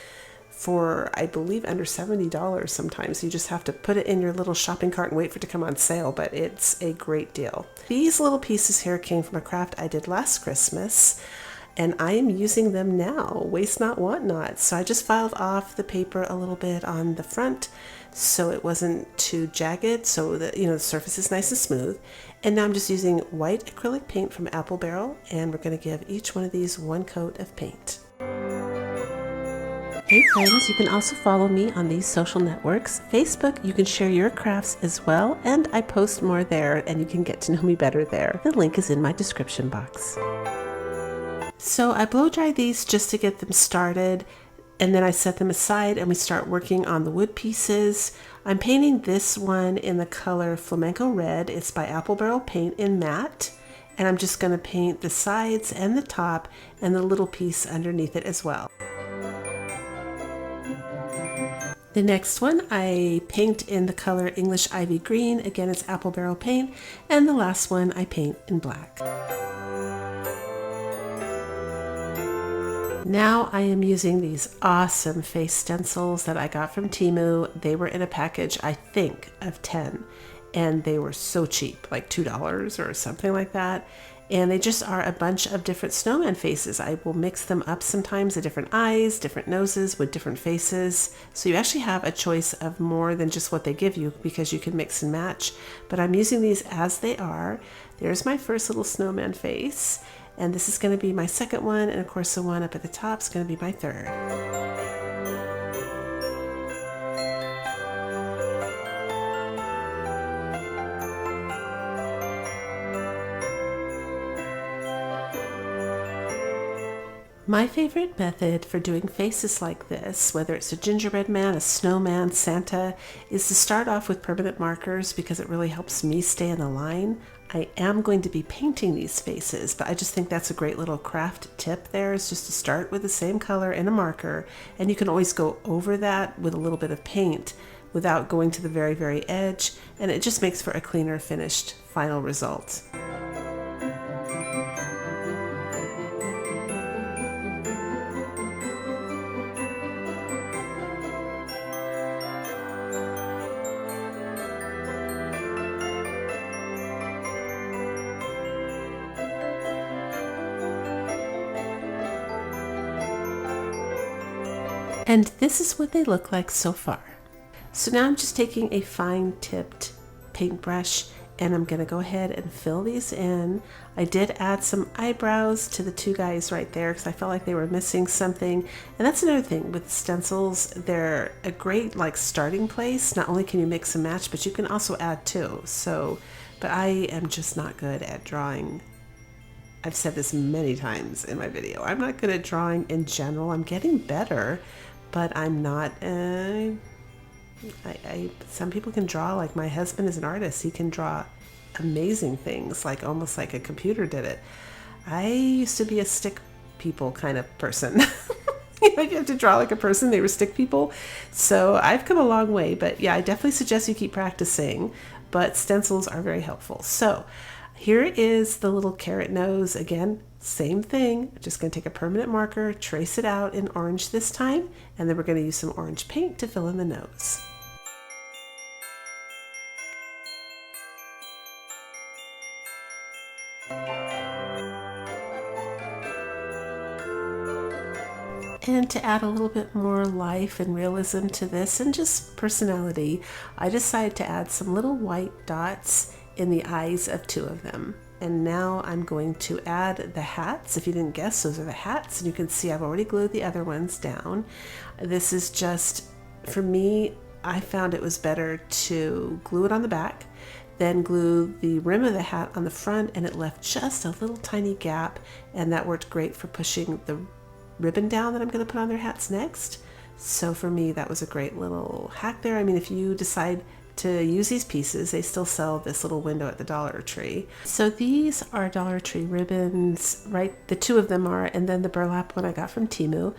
S1: for, I believe, under $70 sometimes. You just have to put it in your little shopping cart and wait for it to come on sale, but it's a great deal. These little pieces here came from a craft I did last Christmas, and I am using them now. Waste not, want not. So I just filed off the paper a little bit on the front so it wasn't too jagged, so that, you know, the surface is nice and smooth. And now I'm just using white acrylic paint from Apple Barrel, and we're going to give each one of these one coat of paint. Hey friends, you can also follow me on these social networks. Facebook, you can share your crafts as well, and I post more there and you can get to know me better there. The link is in my description box. So I blow dry these just to get them started, and then I set them aside and we start working on the wood pieces. I'm painting this one in the color Flamenco Red. It's by Apple Barrel Paint in matte. And I'm just going to paint the sides and the top and the little piece underneath it as well. The next one I paint in the color English Ivy Green. Again, it's Apple Barrel Paint. And the last one I paint in black. Now I am using these awesome face stencils that I got from Temu. They were in a package, I think, of 10. And they were so cheap, like $2 or something like that. And they just are a bunch of different snowman faces. I will mix them up sometimes, the different eyes, different noses with different faces. So you actually have a choice of more than just what they give you because you can mix and match. But I'm using these as they are. There's my first little snowman face. And this is going to be my second one. And of course the one up at the top is going to be my third. My favorite method for doing faces like this, whether it's a gingerbread man, a snowman, Santa, is to start off with permanent markers because it really helps me stay in the line. I am going to be painting these faces, but I just think that's a great little craft tip there, is just to start with the same color and a marker, and you can always go over that with a little bit of paint without going to the very, very edge, and it just makes for a cleaner finished final result. And this is what they look like so far. So now I'm just taking a fine tipped paintbrush and I'm gonna go ahead and fill these in. I did add some eyebrows to the two guys right there because I felt like they were missing something. And that's another thing with stencils, they're a great like starting place. Not only can you mix and match, but you can also add too. But I am just not good at drawing. I've said this many times in my video. I'm not good at drawing in general. I'm getting better, but I'm not. Some people can draw, like my husband is an artist. He can draw amazing things, like almost like a computer did it. I used to be a stick people kind of person. You have to draw like a person. They were stick people. So I've come a long way, but yeah, I definitely suggest you keep practicing, but stencils are very helpful. So here is the little carrot nose. Again, same thing. I'm just going to take a permanent marker, trace it out in orange this time, and then we're going to use some orange paint to fill in the nose. And to add a little bit more life and realism to this and just personality, I decided to add some little white dots in the eyes of two of them. And now I'm going to add the hats. If you didn't guess, those are the hats. And you can see I've already glued the other ones down. This is just, for me, I found it was better to glue it on the back, then glue the rim of the hat on the front, and it left just a little tiny gap, and that worked great for pushing the ribbon down that I'm going to put on their hats next. So for me, that was a great little hack there. I mean, if you decide to use these pieces, they still sell this little window at the Dollar Tree. So these are Dollar Tree ribbons, right? The two of them are, and then the burlap one I got from Temu.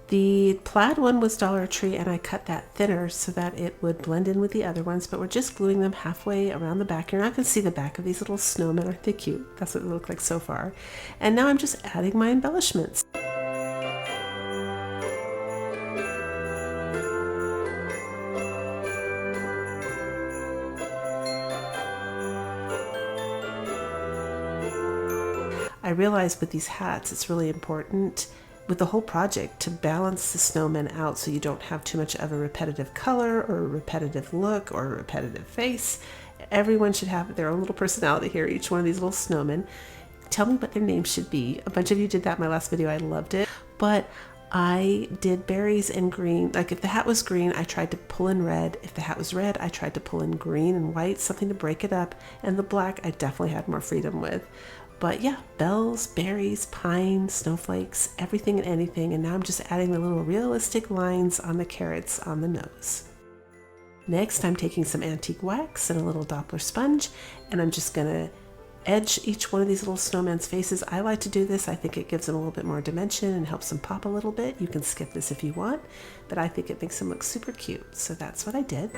S1: The plaid one was Dollar Tree, and I cut that thinner so that it would blend in with the other ones, but we're just gluing them halfway around the back. You're not going to see the back of these little snowmen. Aren't they cute? That's what they look like so far. And now I'm just adding my embellishments. I realized with these hats, it's really important with the whole project to balance the snowmen out so you don't have too much of a repetitive color or a repetitive look or a repetitive face. Everyone should have their own little personality here, each one of these little snowmen. Tell me what their name should be. A bunch of you did that in my last video. I loved it. But I did berries and green. Like if the hat was green, I tried to pull in red. If the hat was red, I tried to pull in green and white, something to break it up. And the black, I definitely had more freedom with. But yeah, bells, berries, pine, snowflakes, everything and anything. And now I'm just adding the little realistic lines on the carrots on the nose. Next, I'm taking some antique wax and a little Doppler sponge, and I'm just gonna edge each one of these little snowman's faces. I like to do this. I think it gives them a little bit more dimension and helps them pop a little bit. You can skip this if you want, but I think it makes them look super cute. So that's what I did.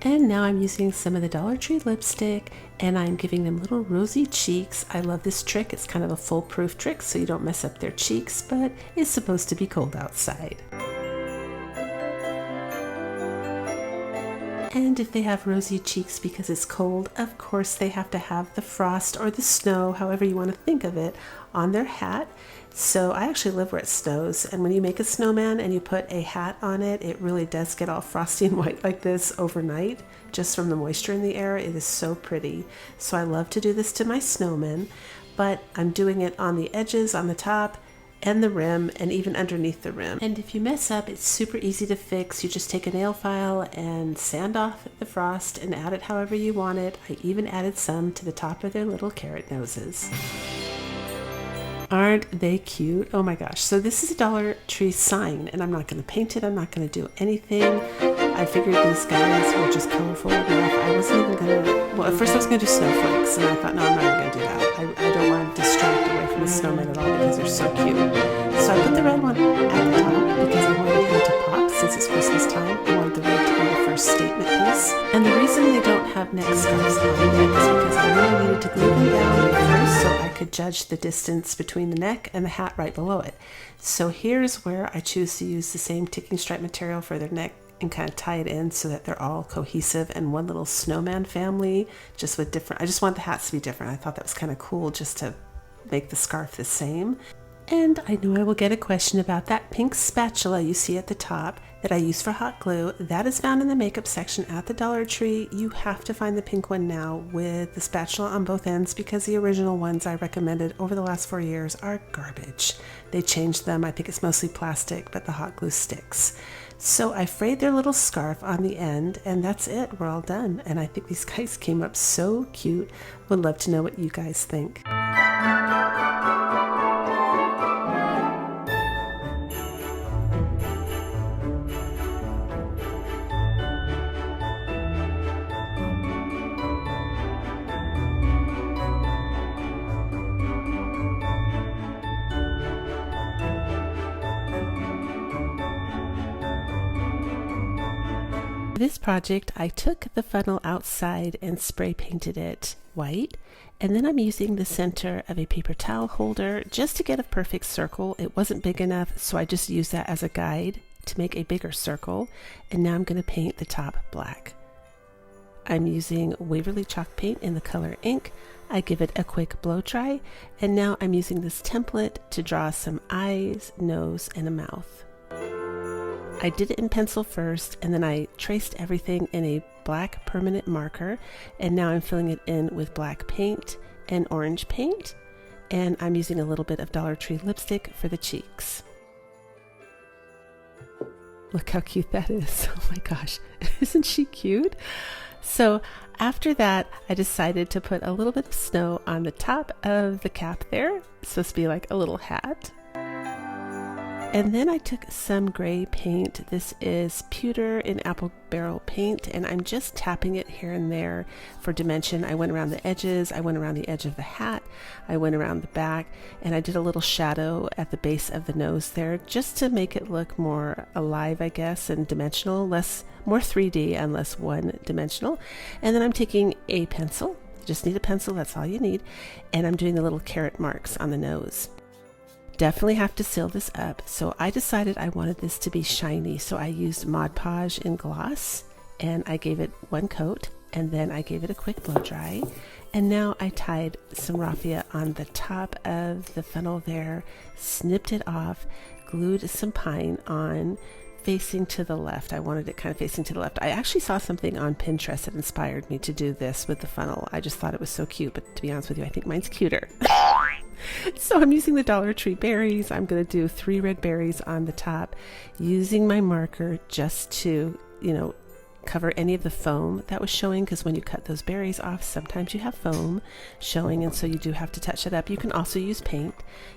S1: And now I'm using some of the Dollar Tree lipstick, and I'm giving them little rosy cheeks. I love this trick. It's kind of a foolproof trick so you don't mess up their cheeks, but it's supposed to be cold outside. And if they have rosy cheeks because it's cold, of course they have to have the frost or the snow, however you want to think of it, on their hat. So I actually live where it snows, and when you make a snowman and you put a hat on it, it really does get all frosty and white like this overnight, just from the moisture in the air. It is so pretty. So I love to do this to my snowmen, but I'm doing it on the edges, on the top, and the rim, and even underneath the rim. And if you mess up, it's super easy to fix. You just take a nail file and sand off the frost and add it however you want it. I even added some to the top of their little carrot noses. Aren't they cute? Oh my gosh. So this is a Dollar Tree sign, and I'm not going to paint it. I'm not going to do anything. I figured these guys were just colorful enough. I wasn't even going to, well, at first I was going to do snowflakes, and I thought, no, I'm not even going to do that. I don't want to distract away from the snowman at all because they're so cute. So I put the red one at the top because I wanted him to pop since it's Christmas time. I wanted the red to be the first statement piece. And the reason they don't have neck scarves on yet is because I knew I needed to glue them down first so I could judge the distance between the neck and the hat right below it. So here's where I choose to use the same ticking stripe material for their neck and kind of tie it in so that they're all cohesive and one little snowman family, just with different, I just want the hats to be different. I thought that was kind of cool just to make the scarf the same. And I know I will get a question about that pink spatula you see at the top that I use for hot glue. That is found in the makeup section at the Dollar Tree. You have to find the pink one now with the spatula on both ends because the original ones I recommended over the last 4 years are garbage. They changed them. I think it's mostly plastic, but the hot glue sticks. So I frayed their little scarf on the end, and that's it. We're all done. And I think these guys came up so cute. Would love to know what you guys think. For this project, I took the funnel outside and spray painted it white, and then I'm using the center of a paper towel holder just to get a perfect circle. It wasn't big enough, so I just used that as a guide to make a bigger circle, and now I'm going to paint the top black. I'm using Waverly chalk paint in the color ink. I give it a quick blow dry, and now I'm using this template to draw some eyes, nose, and a mouth. I did it in pencil first, and then I traced everything in a black permanent marker, and now I'm filling it in with black paint and orange paint, and I'm using a little bit of Dollar Tree lipstick for the cheeks. Look how cute that is. Oh my gosh, isn't she cute? So after that, I decided to put a little bit of snow on the top of the cap there. It's supposed to be like a little hat. And then I took some gray paint. This is pewter in apple barrel paint, and I'm just tapping it here and there for dimension. I went around the edges, I went around the edge of the hat, I went around the back, and I did a little shadow at the base of the nose there just to make it look more alive, I guess, and dimensional, more 3D and less one-dimensional. And then I'm taking a pencil. You just need a pencil, that's all you need, and I'm doing the little carrot marks on the nose. Definitely have to seal this up, so I decided I wanted this to be shiny, so I used Mod Podge in gloss, and I gave it one coat, and then I gave it a quick blow dry, and now I tied some raffia on the top of the funnel there, snipped it off, glued some pine on, facing to the left. I wanted it kind of facing to the left. I actually saw something on Pinterest that inspired me to do this with the funnel. I just thought it was so cute, but to be honest with you, I think mine's cuter. So I'm using the Dollar Tree berries. I'm going to do 3 red berries on the top, using my marker just to, cover any of the foam that was showing, because when you cut those berries off, sometimes you have foam showing, and so you do have to touch it up. You can also use paint.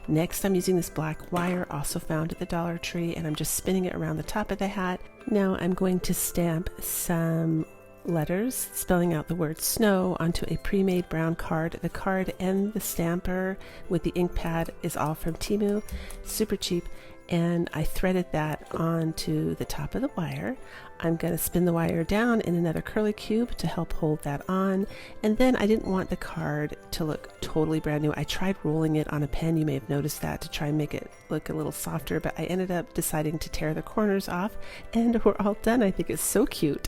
S1: Next, I'm using this black wire, also found at the Dollar Tree, and I'm just spinning it around the top of the hat. Now I'm going to stamp some letters spelling out the word snow onto a pre-made brown card. The card and the stamper with the ink pad is all from Temu, super cheap, and I threaded that onto the top of the wire. I'm going to spin the wire down in another curly cube to help hold that on, and then I didn't want the card to look totally brand new. I tried rolling it on a pen, you may have noticed that, to try and make it look a little softer, but I ended up deciding to tear the corners off, and we're all done. I think it's so cute.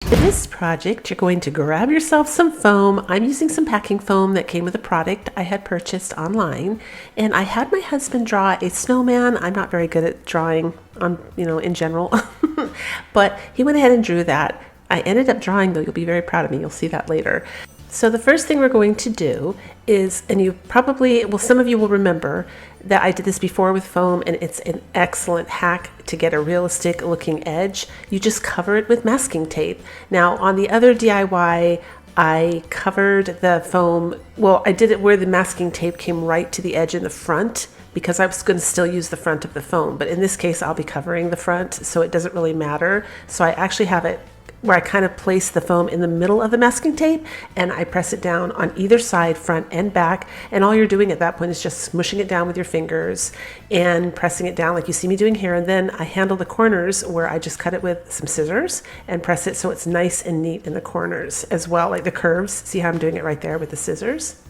S1: For this project, you're going to grab yourself some foam. I'm using some packing foam that came with a product I had purchased online, and I had my husband draw a snowman. I'm not very good at drawing on, in general, but he went ahead and drew that. I ended up drawing, though, you'll be very proud of me. You'll see that later. So the first thing we're going to do is, and you probably, well, some of you will remember that I did this before with foam, and it's an excellent hack to get a realistic looking edge. You just cover it with masking tape. Now on the other DIY, I covered the foam, well, I did it where the masking tape came right to the edge in the front, because I was going to still use the front of the foam. But in this case, I'll be covering the front, so it doesn't really matter. So I actually have it where I kind of place the foam in the middle of the masking tape, and I press it down on either side, front and back, and all you're doing at that point is just smushing it down with your fingers and pressing it down like you see me doing here. And then I handle the corners where I just cut it with some scissors and press it so it's nice and neat in the corners as well, like the curves. See how I'm doing it right there with the scissors?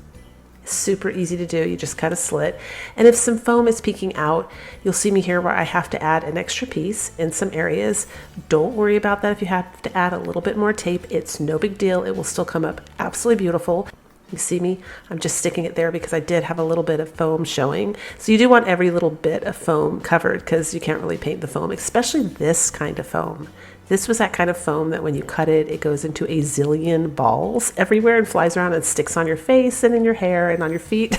S1: Super easy to do. You just cut a slit, and if some foam is peeking out, you'll see me here where I have to add an extra piece in some areas. Don't worry about that if you have to add a little bit more tape. It's no big deal. It will still come up absolutely beautiful. You see me? I'm just sticking it there because I did have a little bit of foam showing. So you do want every little bit of foam covered, because you can't really paint the foam, especially this kind of foam. This was that kind of foam that when you cut it, it goes into a zillion balls everywhere and flies around and sticks on your face and in your hair and on your feet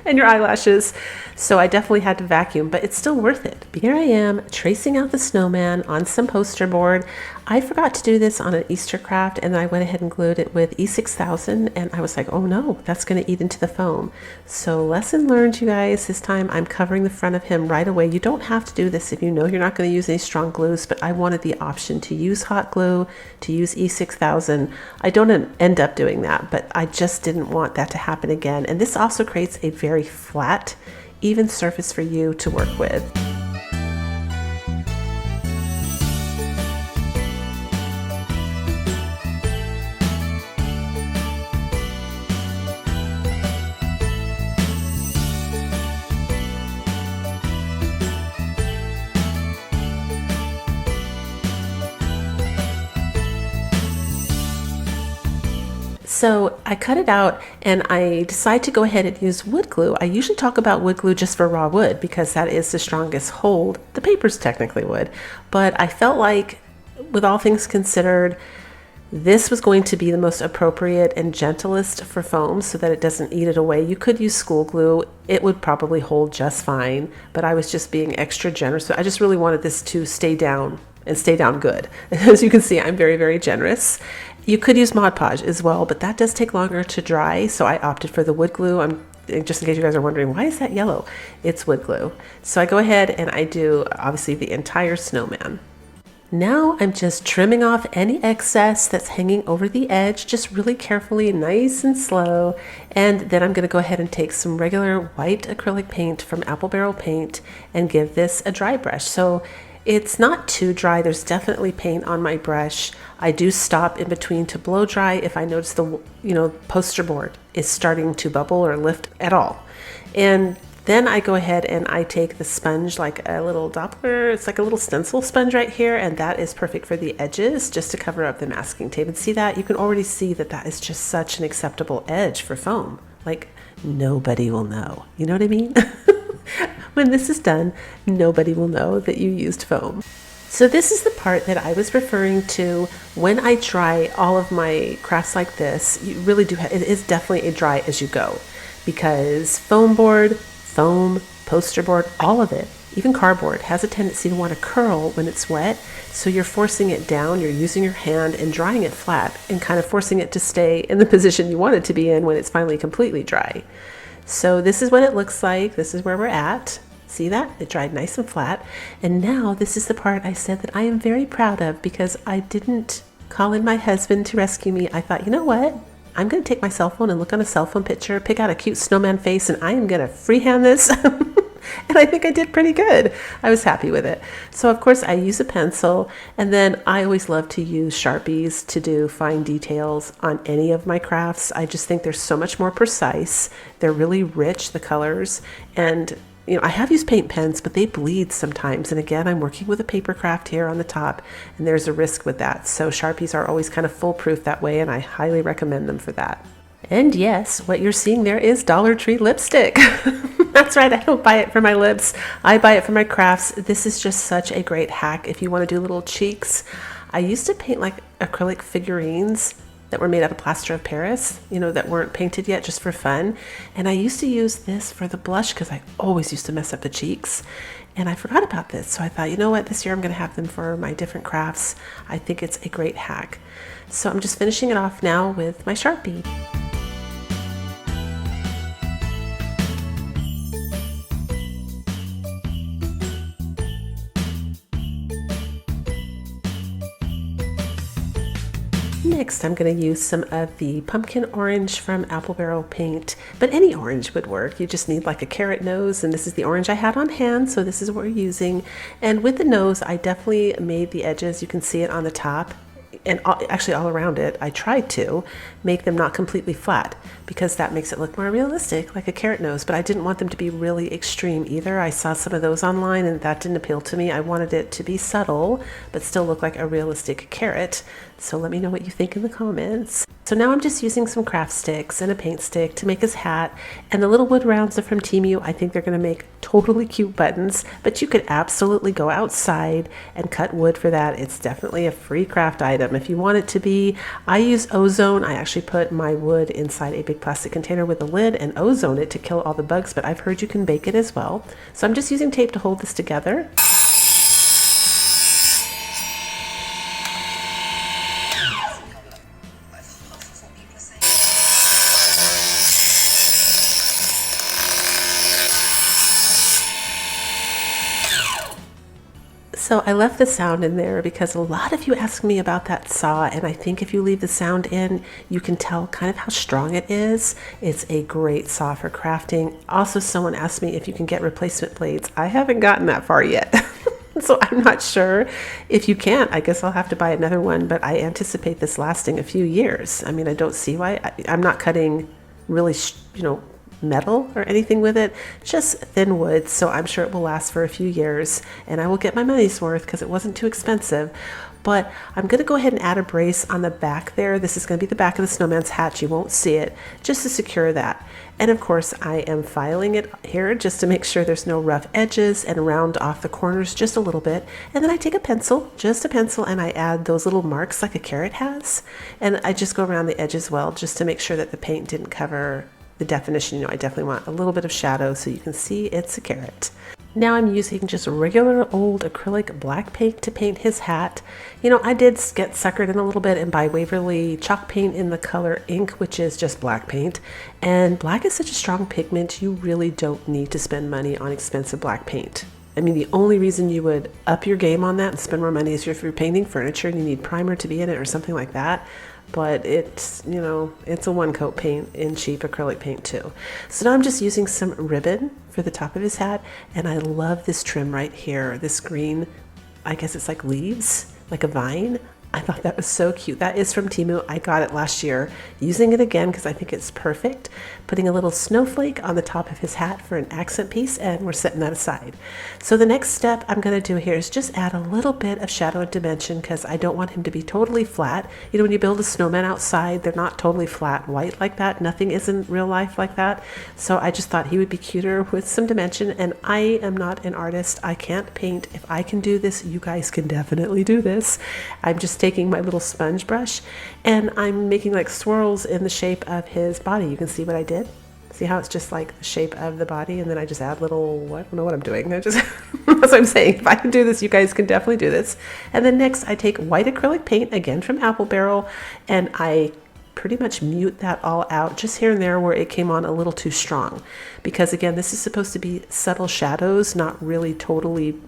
S1: and your eyelashes. So I definitely had to vacuum, but it's still worth it. Here I am tracing out the snowman on some poster board. I forgot to do this on an Easter craft, and then I went ahead and glued it with E6000, and I was like, oh no, that's going to eat into the foam. So lesson learned, you guys. This time I'm covering the front of him right away. You don't have to do this if you know you're not going to use any strong glues, but I wanted the option to use hot glue, to use E6000. I don't end up doing that, but I just didn't want that to happen again. And this also creates a very flat, even surface for you to work with. So I cut it out, and I decided to go ahead and use wood glue. I usually talk about wood glue just for raw wood because that is the strongest hold. The paper's technically wood, but I felt like, with all things considered, this was going to be the most appropriate and gentlest for foam so that it doesn't eat it away. You could use school glue. It would probably hold just fine, but I was just being extra generous. So I just really wanted this to stay down and stay down good. As you can see, I'm very, very generous. You could use Mod Podge as well, but that does take longer to dry, so I opted for the wood glue. Just in case you guys are wondering, why is that yellow? It's wood glue. So I go ahead and I do, obviously, the entire snowman. Now I'm just trimming off any excess that's hanging over the edge, just really carefully, nice and slow. And then I'm going to go ahead and take some regular white acrylic paint from Apple Barrel Paint and give this a dry brush. So It's not too dry. There's definitely paint on my brush. I do stop in between to blow dry if I notice the, poster board is starting to bubble or lift at all. And then I go ahead and I take the sponge, like a little Doppler, it's like a little stencil sponge right here, and that is perfect for the edges, just to cover up the masking tape. And see that? You can already see that that is just such an acceptable edge for foam. Like, nobody will know. You know what I mean? When this is done, nobody will know that you used foam. So this is the part that I was referring to when I dry all of my crafts like this. You really do it is definitely a dry as you go, because foam board, foam, poster board, all of it, even cardboard, has a tendency to want to curl when it's wet. So you're forcing it down, you're using your hand and drying it flat and kind of forcing it to stay in the position you want it to be in when it's finally completely dry. So this is what it looks like. This is where we're at. See that? It dried nice and flat. And now this is the part I said that I am very proud of, because I didn't call in my husband to rescue me. I thought, you know what? I'm going to take my cell phone and look on a cell phone picture, pick out a cute snowman face, and I am going to freehand this. And I think I did pretty good. I was happy with it. So of course I use a pencil, and then I always love to use Sharpies to do fine details on any of my crafts. I just think they're so much more precise. They're really rich, the colors, and I have used paint pens, but they bleed sometimes. And again, I'm working with a paper craft here on the top, and there's a risk with that. So Sharpies are always kind of foolproof that way, and I highly recommend them for that. And yes, what you're seeing there is Dollar Tree lipstick. That's right, I don't buy it for my lips. I buy it for my crafts. This is just such a great hack if you want to do little cheeks. I used to paint like acrylic figurines that were made out of plaster of Paris, that weren't painted yet, just for fun. And I used to use this for the blush because I always used to mess up the cheeks. And I forgot about this. So I thought, you know what, this year I'm going to have them for my different crafts. I think it's a great hack. So I'm just finishing it off now with my Sharpie. Next, I'm going to use some of the pumpkin orange from Apple Barrel paint, but any orange would work. You just need like a carrot nose, and this is the orange I had on hand, so this is what we're using. And with the nose, I definitely made the edges. You can see it on the top, and actually all around it. I tried to make them not completely flat, because that makes it look more realistic, like a carrot nose, but I didn't want them to be really extreme either. I saw some of those online and that didn't appeal to me. I wanted it to be subtle, but still look like a realistic carrot. So let me know what you think in the comments. So now I'm just using some craft sticks and a paint stick to make his hat, and the little wood rounds are from Temu. I think they're going to make totally cute buttons, but you could absolutely go outside and cut wood for that. It's definitely a free craft item if you want it to be. I use ozone. I actually put my wood inside a big plastic container with a lid and ozone it to kill all the bugs, but I've heard you can bake it as well. So I'm just using tape to hold this together. So I left the sound in there because a lot of you ask me about that saw, and I think if you leave the sound in, you can tell kind of how strong it is. It's a great saw for crafting. Also, someone asked me if you can get replacement blades. I haven't gotten that far yet. So I'm not sure. If you can't, I guess I'll have to buy another one, but I anticipate this lasting a few years. I mean, I don't see why. I'm not cutting really, metal or anything with it, just thin wood, so I'm sure it will last for a few years, and I will get my money's worth because it wasn't too expensive. But I'm going to go ahead and add a brace on the back there. This is going to be the back of the snowman's hat. You won't see it, just to secure that. And of course, I am filing it here just to make sure there's no rough edges, and round off the corners just a little bit. And then I take a pencil, just a pencil, and I add those little marks like a carrot has. And I just go around the edge as well, just to make sure that the paint didn't cover the definition. I definitely want a little bit of shadow so you can see it's a carrot. Now I'm using just regular old acrylic black paint to paint his hat. I did get suckered in a little bit and buy Waverly chalk paint in the color ink, which is just black paint. And black is such a strong pigment, you really don't need to spend money on expensive black paint. I mean, the only reason you would up your game on that and spend more money is if you're painting furniture and you need primer to be in it or something like that. But it's, it's a one coat paint in cheap acrylic paint too. So now I'm just using some ribbon for the top of his hat, and I love this trim right here, this green. I guess it's like leaves, like a vine. I thought that was so cute. That is from Temu. I got it last year. Using it again because I think it's perfect. Putting a little snowflake on the top of his hat for an accent piece, and we're setting that aside. So the next step I'm going to do here is just add a little bit of shadow and dimension because I don't want him to be totally flat. You know, when you build a snowman outside, they're not totally flat white like that. Nothing is in real life like that. So I just thought he would be cuter with some dimension, and I am not an artist. I can't paint. If I can do this, you guys can definitely do this. I'm just taking my little sponge brush and I'm making like swirls in the shape of his body. You can see what I did. See how it's just like the shape of the body, and then I just add little, I don't know what I'm doing. I just, that's what I'm saying. If I can do this, you guys can definitely do this. And then next I take white acrylic paint, again from Apple Barrel, and I pretty much mute that all out just here and there where it came on a little too strong. Because again, this is supposed to be subtle shadows, not really totally,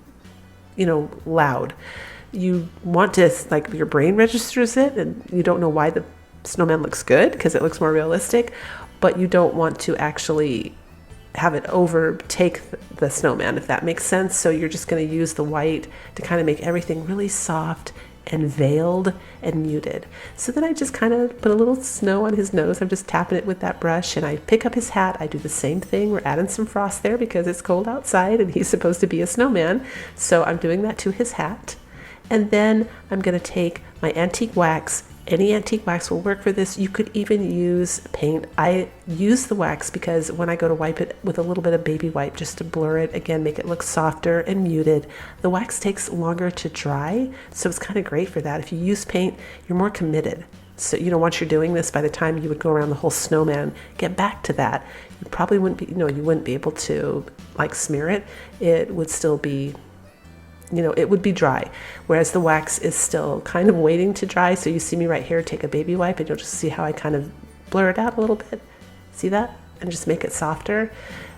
S1: you know, loud. You want to, like, your brain registers it and you don't know why the snowman looks good because it looks more realistic, but you don't want to actually have it overtake the snowman, if that makes sense. So you're just going to use the white to kind of make everything really soft and veiled and muted. So then I just kind of put a little snow on his nose. I'm just tapping it with that brush, and I pick up his hat. I do the same thing. We're adding some frost there because it's cold outside and he's supposed to be a snowman. So I'm doing that to his hat. And then I'm going to take my antique wax. Any antique wax will work for this. You could even use paint. I use the wax because when I go to wipe it with a little bit of baby wipe just to blur it, again, make it look softer and muted, the wax takes longer to dry, so it's kind of great for that. If you use paint, you're more committed. So, you know, once you're doing this, by the time you would go around the whole snowman, get back to that, you probably wouldn't be, you wouldn't be able to like smear it. It would still be, it would be dry, whereas the wax is still kind of waiting to dry. So you see me right here, take a baby wipe, and you'll just see how I kind of blur it out a little bit. See that? And just make it softer.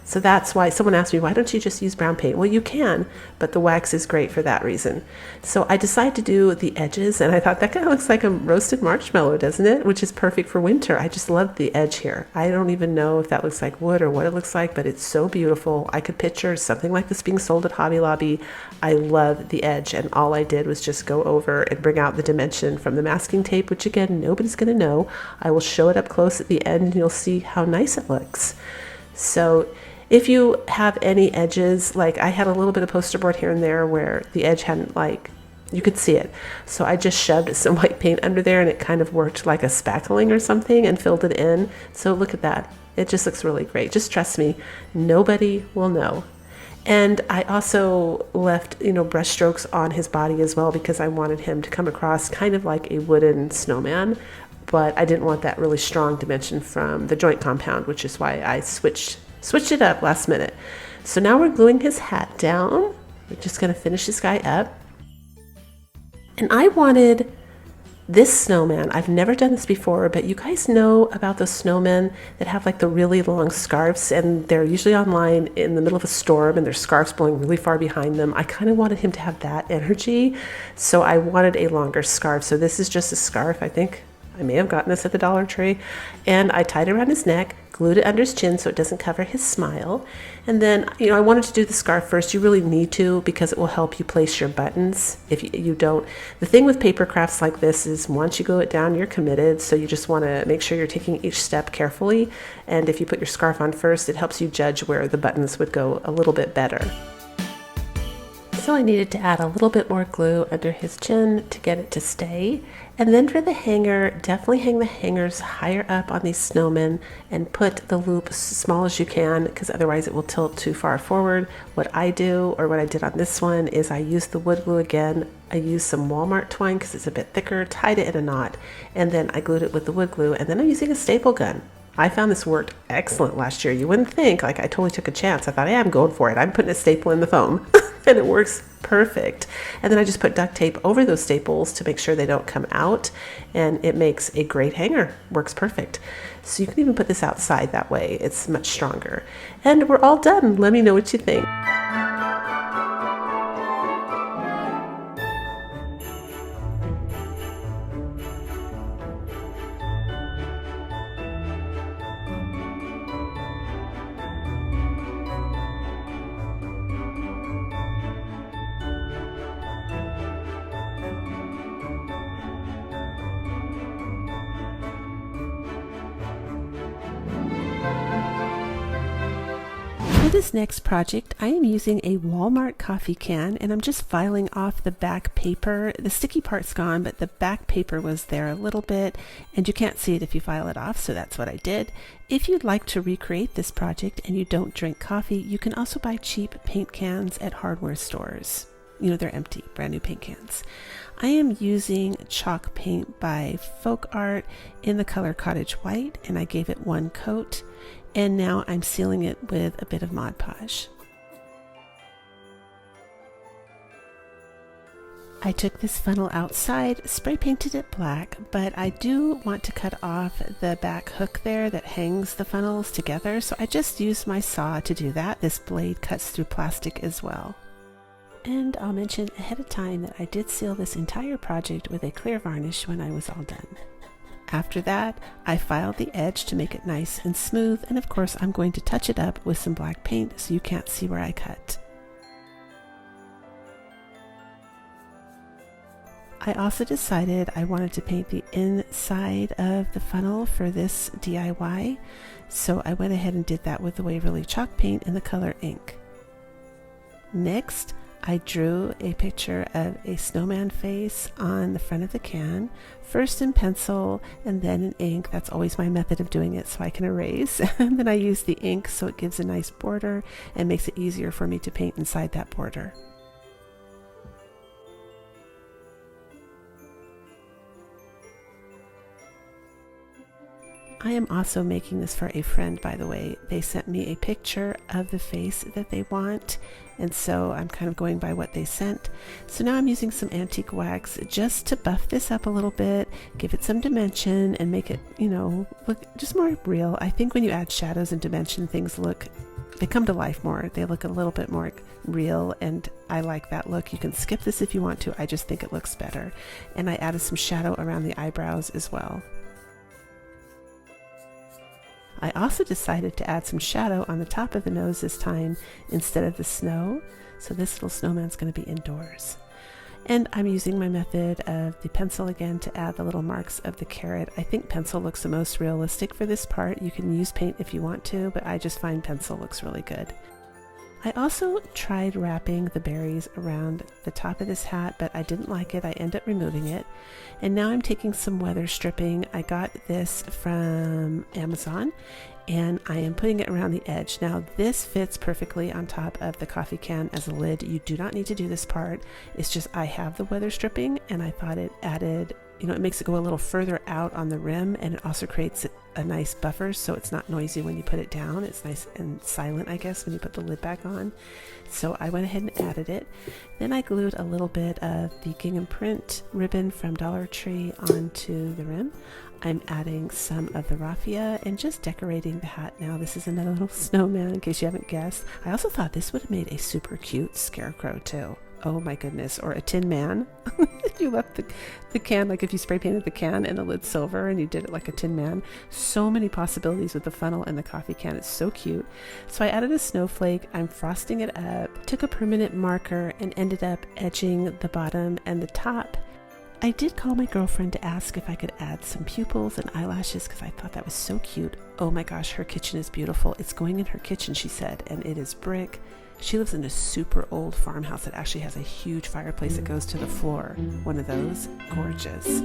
S1: So that's why someone asked me, why don't you just use brown paint? Well, you can, but the wax is great for that reason. So I decided to do the edges, and I thought that kind of looks like a roasted marshmallow, doesn't it? Which is perfect for winter. I just love the edge here. I don't even know if that looks like wood or what it looks like, but it's so beautiful. I could picture something like this being sold at Hobby Lobby. I love the edge, and all I did was just go over and bring out the dimension from the masking tape, which again, nobody's going to know. I will show it up close at the end, and you'll see how nice it looks. So if you have any edges, like I had a little bit of poster board here and there where the edge hadn't, like, you could see it. So I just shoved some white paint under there, and it kind of worked like a spackling or something and filled it in. So look at that. It just looks really great. Just trust me, nobody will know. And I also left, brush strokes on his body as well because I wanted him to come across kind of like a wooden snowman, but I didn't want that really strong dimension from the joint compound, which is why I switched it up last minute. So now we're gluing his hat down. We're just going to finish this guy up. And I wanted this snowman. I've never done this before, but you guys know about those snowmen that have like the really long scarves, and they're usually online in the middle of a storm and their scarves blowing really far behind them. I kind of wanted him to have that energy, so I wanted a longer scarf. So this is just a scarf. I think I may have gotten this at the Dollar Tree, and I tied it around his neck, glued it under his chin so it doesn't cover his smile. And then, I wanted to do the scarf first. You really need to, because it will help you place your buttons. If you don't, the thing with paper crafts like this is once you glue it down, you're committed. So you just want to make sure you're taking each step carefully. And if you put your scarf on first, it helps you judge where the buttons would go a little bit better. So I needed to add a little bit more glue under his chin to get it to stay. And then for the hanger, definitely hang the hangers higher up on these snowmen and put the loop as small as you can, because otherwise it will tilt too far forward. What I do, or what I did on this one, is I used the wood glue again. I used some Walmart twine because it's a bit thicker, tied it in a knot, and then I glued it with the wood glue, and then I'm using a staple gun. I found this worked excellent last year. You wouldn't think, like, I totally took a chance. I thought, hey, I'm going for it. I'm putting a staple in the foam. And it works perfect. And then I just put duct tape over those staples to make sure they don't come out. And it makes a great hanger. Works perfect. So you can even put this outside that way. It's much stronger. And we're all done. Let me know what you think. this next project, I am using a Walmart coffee can, and I'm just filing off the back paper. The sticky part's gone, but the back paper was there a little bit, and you can't see it if you file it off, so that's what I did. If you'd like to recreate this project and you don't drink coffee, you can also buy cheap paint cans at hardware stores. You know, they're empty, brand new paint cans. I am using chalk paint by Folk Art in the color Cottage White, and I gave it one coat. And now I'm sealing it with a bit of Mod Podge. I took this funnel outside, spray painted it black, but I do want to cut off the back hook there that hangs the funnels together, so I just used my saw to do that. This blade cuts through plastic as well. And I'll mention ahead of time that I did seal this entire project with a clear varnish when I was all done. After that, I filed the edge to make it nice and smooth, and of course I'm going to touch it up with some black paint so you can't see where I cut. I also decided I wanted to paint the inside of the funnel for this DIY, so I went ahead and did that with the Waverly chalk paint in the color ink. Next, I drew a picture of a snowman face on the front of the can, first in pencil and then in ink. That's always my method of doing it so I can erase. And then I use the ink so it gives a nice border and makes it easier for me to paint inside that border. I am also making this for a friend, by the way. They sent me a picture of the face that they want, and so I'm kind of going by what they sent. So now I'm using some antique wax just to buff this up a little bit, give it some dimension, and make it, you know, look just more real. I think when you add shadows and dimension, they come to life more. They look a little bit more real, and I like that look. You can skip this if you want to. I just think it looks better. And I added some shadow around the eyebrows as well. I also decided to add some shadow on the top of the nose this time instead of the snow. So this little snowman's going to be indoors. And I'm using my method of the pencil again to add the little marks of the carrot. I think pencil looks the most realistic for this part. You can use paint if you want to, but I just find pencil looks really good. I also tried wrapping the berries around the top of this hat, but I didn't like it. I ended up removing it. And now I'm taking some weather stripping. I got this from Amazon, and I am putting it around the edge. Now this fits perfectly on top of the coffee can as a lid. You do not need to do this part. It's just I have the weather stripping, and I thought it added, you know, it makes it go a little further out on the rim, and it also creates a nice buffer so it's not noisy when you put it down. It's nice and silent, I guess, when you put the lid back on. So I went ahead and added it. Then I glued a little bit of the gingham print ribbon from Dollar Tree onto the rim. I'm adding some of the raffia and just decorating the hat now. This is another little snowman in case you haven't guessed. I also thought this would have made a super cute scarecrow too. Oh my goodness, or a tin man. If you left the can, like if you spray painted the can and the lid silver and you did it like a tin man. So many possibilities with the funnel and the coffee can. It's so cute. So I added a snowflake. I'm frosting it up, took a permanent marker and ended up edging the bottom and the top. I did call my girlfriend to ask if I could add some pupils and eyelashes because I thought that was so cute. Oh my gosh, her kitchen is beautiful. It's going in her kitchen, she said, and it is brick. She lives in a super old farmhouse that actually has a huge fireplace that goes to the floor. One of those. Gorgeous.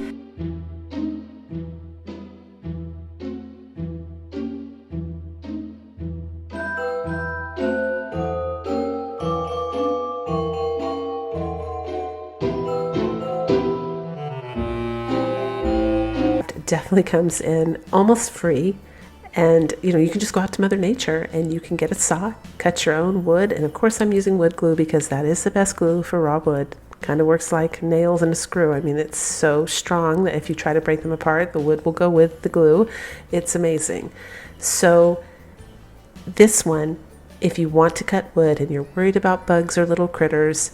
S1: It definitely comes in almost free. And, you know, you can just go out to Mother Nature and you can get a saw, cut your own wood. And of course I'm using wood glue because that is the best glue for raw wood. Kind of works like nails and a screw. I mean, it's so strong that if you try to break them apart, the wood will go with the glue. It's amazing. So this one, if you want to cut wood and you're worried about bugs or little critters,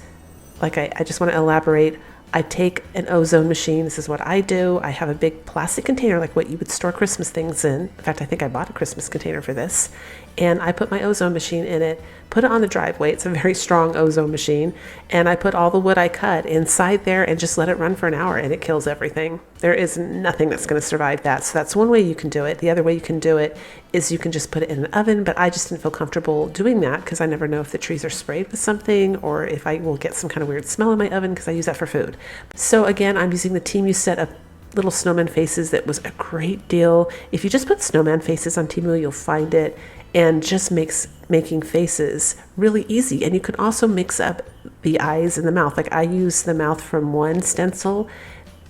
S1: like I just want to elaborate, I take an ozone machine. This is what I do. I have a big plastic container like what you would store Christmas things in. In fact, I think I bought a Christmas container for this. And I put my ozone machine in it, put it on the driveway. It's a very strong ozone machine. And I put all the wood I cut inside there and just let it run for an hour and it kills everything. There is nothing that's going to survive that. So that's one way you can do it. The other way you can do it is you can just put it in an oven, but I just didn't feel comfortable doing that because I never know if the trees are sprayed with something or if I will get some kind of weird smell in my oven because I use that for food. So again, I'm using the Temu set of little snowman faces. That was a great deal. If you just put snowman faces on Temu, you'll find it, and just makes making faces really easy. And you can also mix up the eyes and the mouth. Like I use the mouth from one stencil,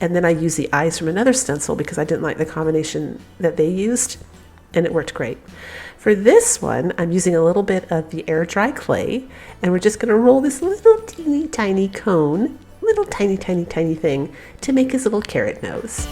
S1: and then I use the eyes from another stencil because I didn't like the combination that they used, and it worked great. For this one, I'm using a little bit of the air dry clay, and we're just gonna roll this little teeny tiny cone, little tiny thing to make his little carrot nose.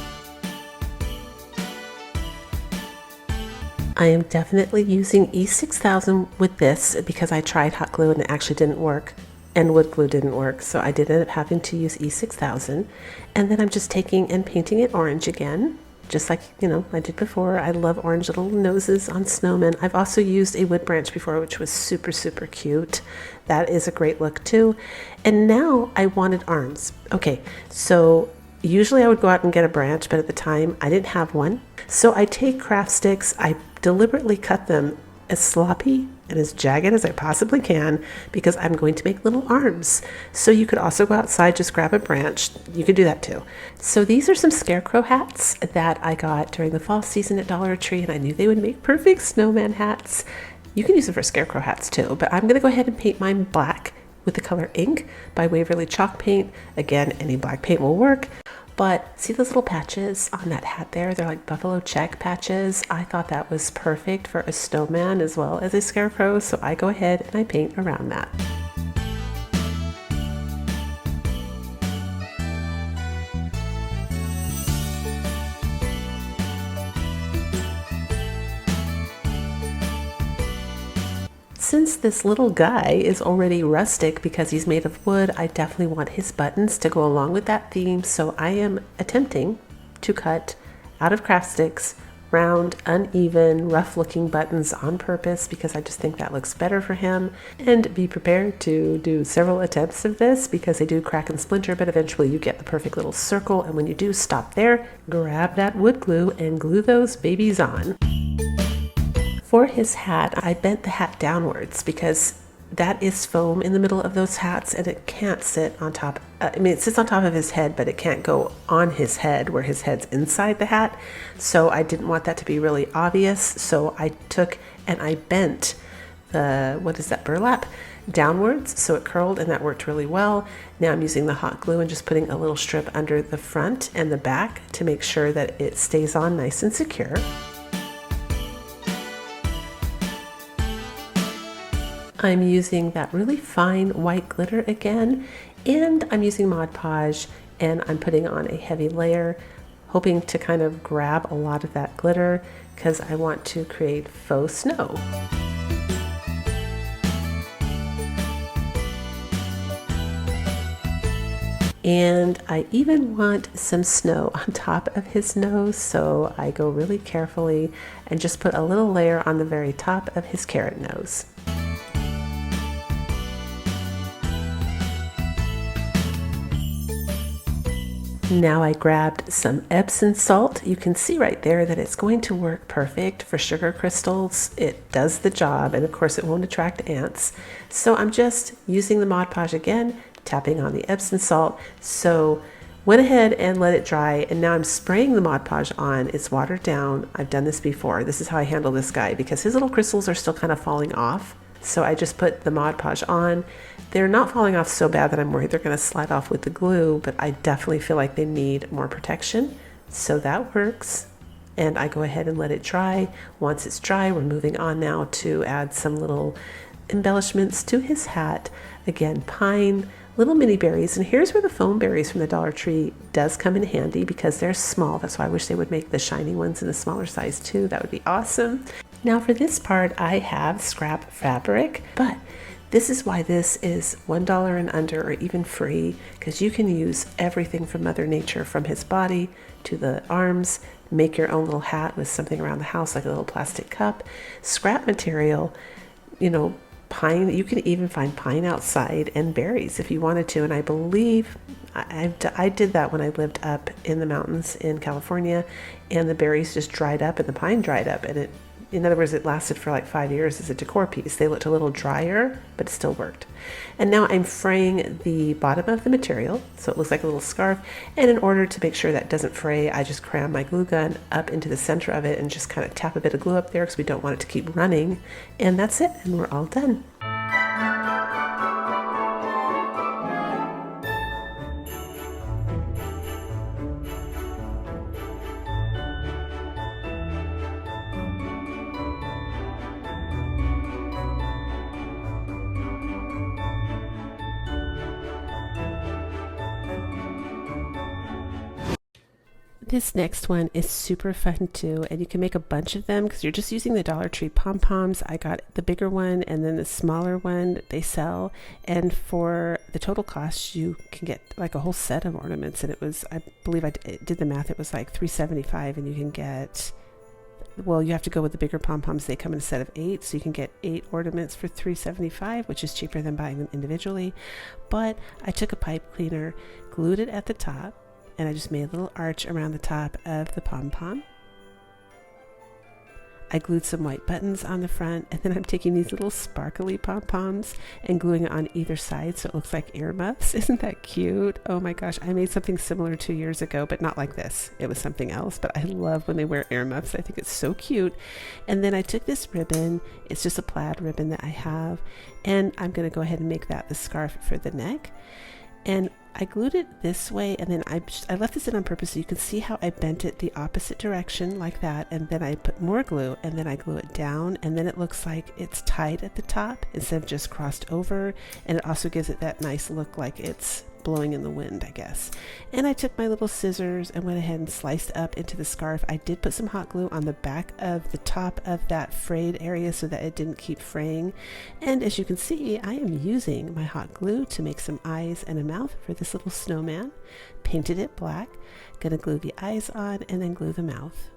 S1: I am definitely using E6000 with this because I tried hot glue and it actually didn't work, and wood glue didn't work, so I did end up having to use E6000. And then I'm just taking and painting it orange again, just like, you know, I did before. I love orange little noses on snowmen. I've also used a wood branch before, which was super cute. That is a great look too. And now I wanted arms. Okay, so usually I would go out and get a branch, but at the time I didn't have one. So I take craft sticks, I deliberately cut them as sloppy and as jagged as I possibly can because I'm going to make little arms. So you could also go outside, just grab a branch. You could do that too. So these are some scarecrow hats that I got during the fall season at Dollar Tree, and I knew they would make perfect snowman hats. You can use them for scarecrow hats too, but I'm gonna go ahead and paint mine black with the color ink by Waverly Chalk Paint. Again, any black paint will work. But see those little patches on that hat there? They're like buffalo check patches. I thought that was perfect for a snowman as well as a scarecrow, so I go ahead and I paint around that. Since this little guy is already rustic because he's made of wood, I definitely want his buttons to go along with that theme, so I am attempting to cut out of craft sticks round, uneven, rough looking buttons on purpose because I just think that looks better for him. And be prepared to do several attempts of this because they do crack and splinter, but eventually you get the perfect little circle, and when you do, stop there, grab that wood glue and glue those babies on. For his hat, I bent the hat downwards because that is foam in the middle of those hats and it can't sit on top. It sits on top of his head, but it can't go on his head where his head's inside the hat. So I didn't want that to be really obvious. So I took and I bent the, burlap downwards so it curled, and that worked really well. Now I'm using the hot glue and just putting a little strip under the front and the back to make sure that it stays on nice and secure. I'm using that really fine white glitter again, and I'm using Mod Podge, and I'm putting on a heavy layer, hoping to kind of grab a lot of that glitter because I want to create faux snow. And I even want some snow on top of his nose, so I go really carefully and just put a little layer on the very top of his carrot nose. Now I grabbed some Epsom salt. You can see right there that it's going to work perfect for sugar crystals. It does the job, and of course it won't attract ants. So I'm just using the Mod Podge again, tapping on the Epsom salt. So went ahead and let it dry, and now I'm spraying the Mod Podge on. It's watered down. I've done this before. This is how I handle this guy because his little crystals are still kind of falling off. So I just put the Mod Podge on. They're not falling off so bad that I'm worried they're going to slide off with the glue, but I definitely feel like they need more protection. So that works. And I go ahead and let it dry. Once it's dry, we're moving on now to add some little embellishments to his hat. Again, pine, little mini berries. And here's where the foam berries from the Dollar Tree does come in handy because they're small. That's why I wish they would make the shiny ones in a smaller size too. That would be awesome. Now for this part, I have scrap fabric, but this is why this is $1 and under or even free, because you can use everything from Mother Nature, from his body to the arms, make your own little hat with something around the house like a little plastic cup, scrap material, you know, pine. You can even find pine outside and berries if you wanted to. And I believe I did that when I lived up in the mountains in California, and the berries just dried up and the pine dried up, and in other words, it lasted for like 5 years as a decor piece. They looked a little drier, but it still worked. And now I'm fraying the bottom of the material, so it looks like a little scarf. And in order to make sure that doesn't fray, I just cram my glue gun up into the center of it and just kind of tap a bit of glue up there because we don't want it to keep running. And that's it, and we're all done. This next one is super fun too, and you can make a bunch of them because you're just using the Dollar Tree pom-poms. I got the bigger one and then the smaller one they sell, and for the total cost you can get like a whole set of ornaments, and it was, I believe I did the math, it was like $3.75, and you can get, well, you have to go with the bigger pom-poms. They come in a set of 8, so you can get 8 ornaments for $3.75, which is cheaper than buying them individually. But I took a pipe cleaner, glued it at the top, and I just made a little arch around the top of the pom-pom. I glued some white buttons on the front, and then I'm taking these little sparkly pom-poms and gluing it on either side so it looks like earmuffs. Isn't that cute? Oh my gosh, I made something similar 2 years ago, but not like this. It was something else, but I love when they wear earmuffs. I think it's so cute. And then I took this ribbon, it's just a plaid ribbon that I have, and I'm going to go ahead and make that the scarf for the neck. And I glued it this way, and then I left this in on purpose so you can see how I bent it the opposite direction like that, and then I put more glue, and then I glue it down, and then it looks like it's tied at the top instead of just crossed over, and it also gives it that nice look like it's blowing in the wind, I guess. And I took my little scissors and went ahead and sliced up into the scarf. I did put some hot glue on the back of the top of that frayed area so that it didn't keep fraying. And as you can see, I am using my hot glue to make some eyes and a mouth for this little snowman. Painted it black. Gonna glue the eyes on and then glue the mouth.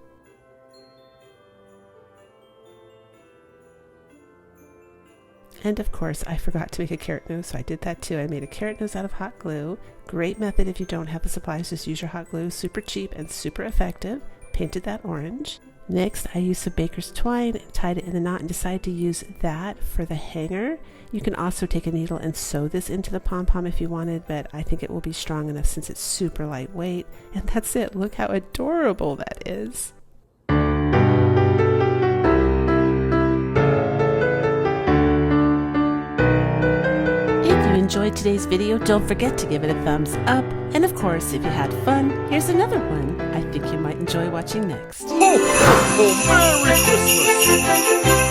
S1: And of course, I forgot to make a carrot nose, so I did that too. I made a carrot nose out of hot glue. Great method if you don't have the supplies, just use your hot glue. Super cheap and super effective. Painted that orange. Next, I used some baker's twine, tied it in a knot, and decided to use that for the hanger. You can also take a needle and sew this into the pom-pom if you wanted, but I think it will be strong enough since it's super lightweight. And that's it. Look how adorable that is. Enjoyed today's video, don't forget to give it a thumbs up, and of course, if you had fun, here's another one I think you might enjoy watching next.
S2: Ho, ho, ho, Merry Christmas!